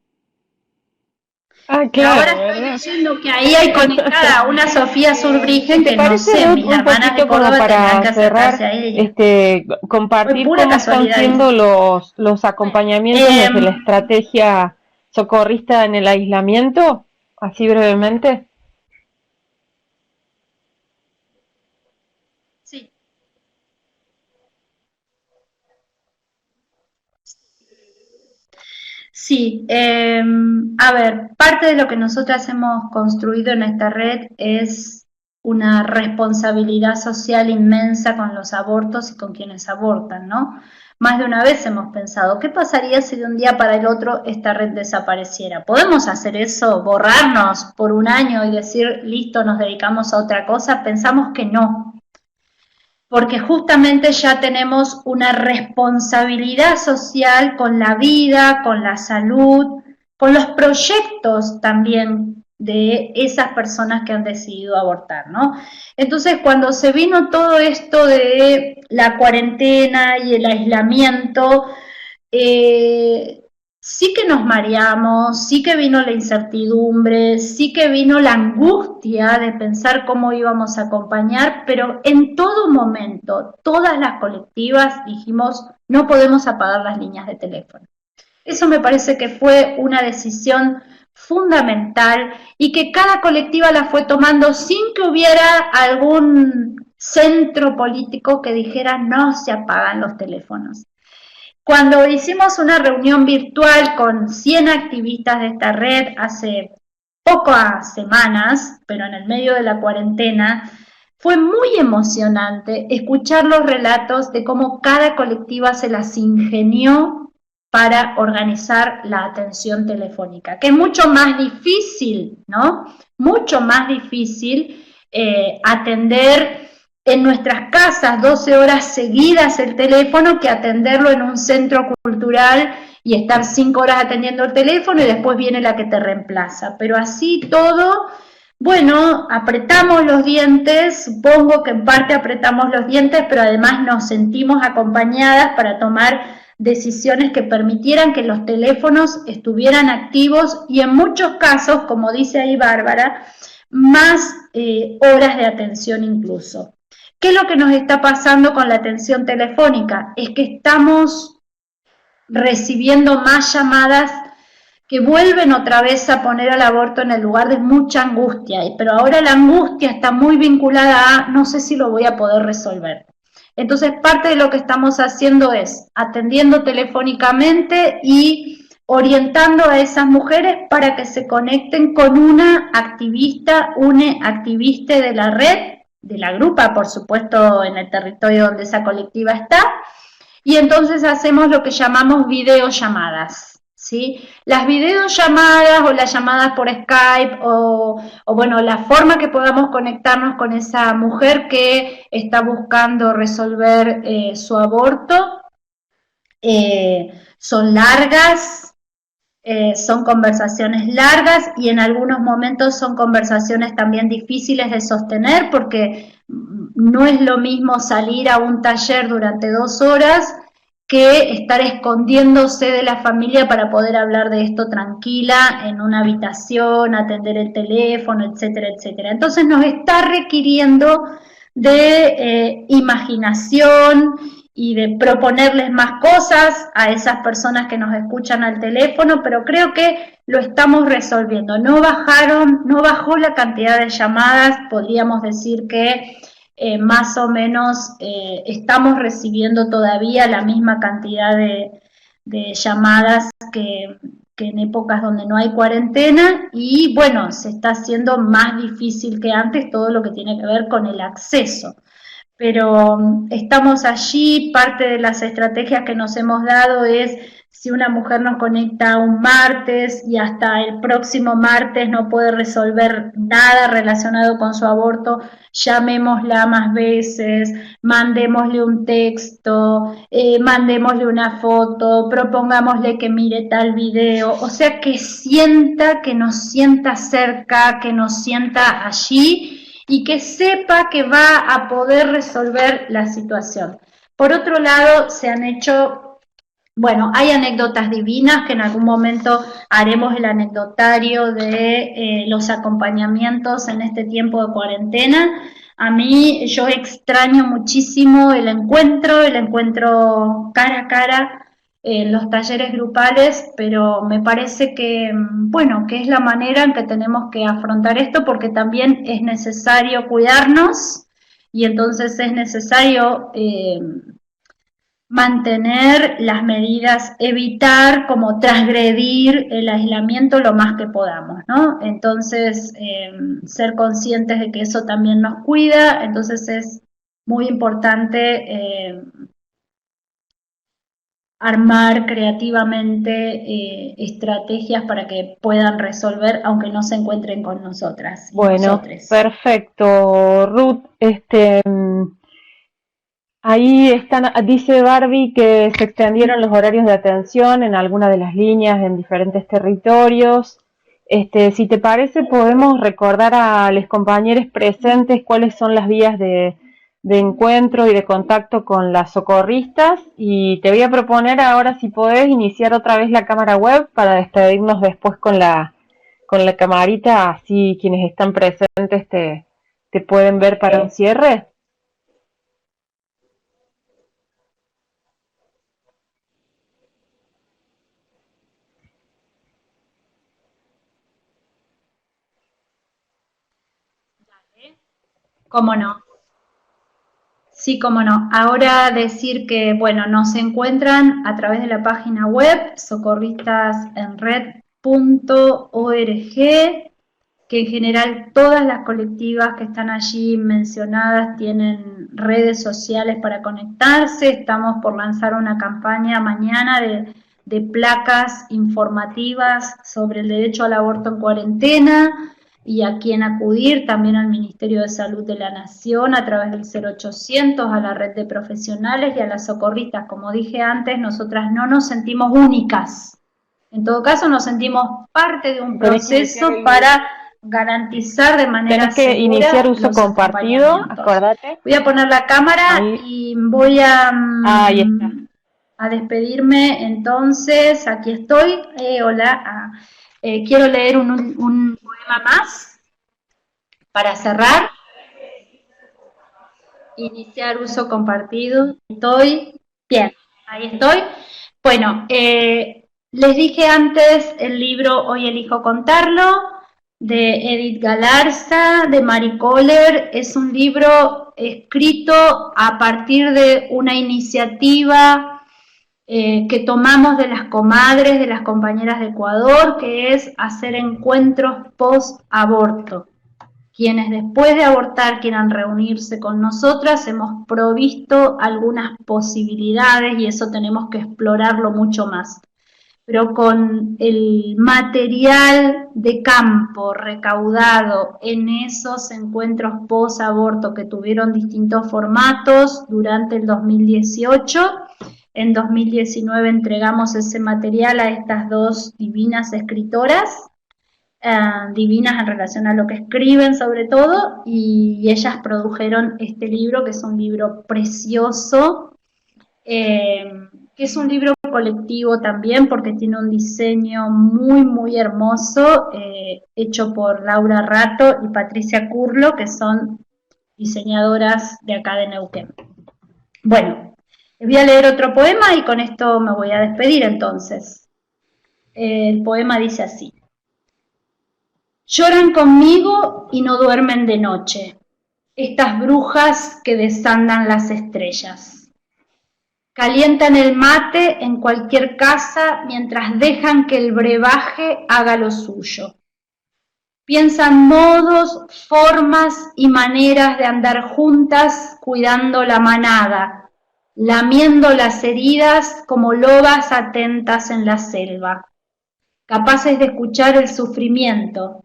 Speaker 3: Claro,
Speaker 2: ahora estoy
Speaker 3: ¿verdad?
Speaker 2: leyendo que ahí hay conectada a una Sofía Surbrigen que no sé,
Speaker 3: Ruth,
Speaker 2: mis
Speaker 3: un
Speaker 2: hermanas de
Speaker 3: poquito como
Speaker 2: Córdoba tendrán que
Speaker 3: para cerrar,
Speaker 2: acercarse a ella?
Speaker 3: compartir
Speaker 2: Fue pura
Speaker 3: cómo están
Speaker 2: casualidad.
Speaker 3: siendo los acompañamientos desde la estrategia socorrista en el aislamiento? Así brevemente.
Speaker 2: Sí. Sí, a ver, parte de lo que nosotras hemos construido en esta red es una responsabilidad social inmensa con los abortos y con quienes abortan, ¿no? Más de una vez hemos pensado, ¿qué pasaría si de un día para el otro esta red desapareciera? ¿Podemos hacer eso, borrarnos por un año y decir, listo, nos dedicamos a otra cosa? Pensamos que no, porque justamente ya tenemos una responsabilidad social con la vida, con la salud, con los proyectos también de esas personas que han decidido abortar, ¿no? Entonces, cuando se vino todo esto de la cuarentena y el aislamiento, sí que nos mareamos, sí que vino la incertidumbre, sí que vino la angustia de pensar cómo íbamos a acompañar, pero en todo momento, todas las colectivas dijimos, no podemos apagar las líneas de teléfono. Eso me parece que fue una decisión fundamental y que cada colectiva la fue tomando sin que hubiera algún centro político que dijera no se apagan los teléfonos. Cuando hicimos una reunión virtual con 100 activistas de esta red hace pocas semanas, pero en el medio de la cuarentena, fue muy emocionante escuchar los relatos de cómo cada colectiva se las ingenió para organizar la atención telefónica, que es mucho más difícil, ¿no? Mucho más difícil atender en nuestras casas 12 horas seguidas el teléfono que atenderlo en un centro cultural y estar 5 horas atendiendo el teléfono y después viene la que te reemplaza. Pero así todo, bueno, apretamos los dientes, supongo que en parte apretamos los dientes, pero además nos sentimos acompañadas para tomar decisiones que permitieran que los teléfonos estuvieran activos y en muchos casos, como dice ahí Bárbara, más horas de atención incluso. ¿Qué es lo que nos está pasando con la atención telefónica? Es que estamos recibiendo más llamadas que vuelven otra vez a poner al aborto en el lugar de mucha angustia, pero ahora la angustia está muy vinculada a no sé si lo voy a poder resolver. Entonces, parte de lo que estamos haciendo es atendiendo telefónicamente y orientando a esas mujeres para que se conecten con una activista de la red, de la grupa, por supuesto, en el territorio donde esa colectiva está, y entonces hacemos lo que llamamos videollamadas, ¿sí? Las videollamadas o las llamadas por Skype o bueno, la forma que podamos conectarnos con esa mujer que está buscando resolver su aborto, son largas, son conversaciones largas y en algunos momentos son conversaciones también difíciles de sostener porque no es lo mismo salir a un taller durante 2 horas que estar escondiéndose de la familia para poder hablar de esto tranquila en una habitación, atender el teléfono, etcétera, etcétera. Entonces nos está requiriendo de imaginación y de proponerles más cosas a esas personas que nos escuchan al teléfono, pero creo que lo estamos resolviendo. No bajó la cantidad de llamadas, podríamos decir que más o menos estamos recibiendo todavía la misma cantidad de llamadas que en épocas donde no hay cuarentena, y bueno, se está haciendo más difícil que antes todo lo que tiene que ver con el acceso. Pero estamos allí, parte de las estrategias que nos hemos dado es, si una mujer nos conecta un martes y hasta el próximo martes no puede resolver nada relacionado con su aborto, llamémosla más veces, mandémosle un texto, mandémosle una foto, propongámosle que mire tal video, o sea, que nos sienta cerca, que nos sienta allí, y que sepa que va a poder resolver la situación. Por otro lado, se han hecho, bueno, hay anécdotas divinas, que en algún momento haremos el anecdotario de los acompañamientos en este tiempo de cuarentena. A mí, yo extraño muchísimo el encuentro cara a cara, los talleres grupales, pero me parece que, bueno, que es la manera en que tenemos que afrontar esto, porque también es necesario cuidarnos y entonces es necesario mantener las medidas, evitar como transgredir el aislamiento lo más que podamos, ¿no? Entonces, ser conscientes de que eso también nos cuida, entonces es muy importante armar creativamente estrategias para que puedan resolver, aunque no se encuentren con nosotras.
Speaker 3: Bueno, perfecto, Ruth. Ahí están, dice Barbie que se extendieron los horarios de atención en algunas de las líneas en diferentes territorios. Si te parece, podemos recordar a los compañeros presentes cuáles son las vías de encuentro y de contacto con las socorristas, y te voy a proponer ahora, si podés, iniciar otra vez la cámara web para despedirnos después con la camarita, así quienes están presentes te pueden ver para un cierre.
Speaker 2: ¿Cómo no? Sí, cómo no. Ahora decir que, bueno, nos encuentran a través de la página web socorristasenred.org, que en general todas las colectivas que están allí mencionadas tienen redes sociales para conectarse. Estamos por lanzar una campaña mañana de placas informativas sobre el derecho al aborto en cuarentena, y a quién acudir, también al Ministerio de Salud de la Nación a través del 0800, a la red de profesionales y a las socorristas. Como dije antes, nosotras no nos sentimos únicas. En todo caso, nos sentimos parte de un proceso para garantizar de manera segura.
Speaker 3: Tenés que iniciar uso compartido, acordate.
Speaker 2: Voy a poner la cámara ahí. Y voy
Speaker 3: ahí está.
Speaker 2: A despedirme. Entonces, aquí estoy. Hola. Quiero leer un poema más para cerrar. Iniciar uso compartido. Estoy bien, ahí estoy. Bueno, les dije antes el libro Hoy elijo contarlo, de Edith Galarza, de Mari Kohler. Es un libro escrito a partir de una iniciativa que tomamos de las comadres, de las compañeras de Ecuador, que es hacer encuentros post-aborto. Quienes después de abortar quieran reunirse con nosotras, hemos provisto algunas posibilidades y eso tenemos que explorarlo mucho más. Pero con el material de campo recaudado en esos encuentros post-aborto que tuvieron distintos formatos durante el 2018, en 2019 entregamos ese material a estas dos divinas escritoras, divinas en relación a lo que escriben sobre todo, y ellas produjeron este libro, que es un libro precioso, que es un libro colectivo también, porque tiene un diseño muy, muy hermoso, hecho por Laura Rato y Patricia Curlo, que son diseñadoras de acá de Neuquén. Bueno, Les voy a leer otro poema y con esto me voy a despedir entonces. El poema dice así. Lloran conmigo y no duermen de noche, estas brujas que desandan las estrellas. Calientan el mate en cualquier casa mientras dejan que el brebaje haga lo suyo. Piensan modos, formas y maneras de andar juntas cuidando la manada, lamiendo las heridas como lobas atentas en la selva, capaces de escuchar el sufrimiento,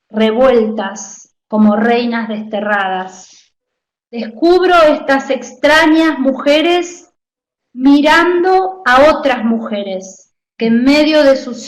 Speaker 2: revueltas como reinas desterradas. Descubro estas extrañas mujeres mirando a otras mujeres que en medio de sus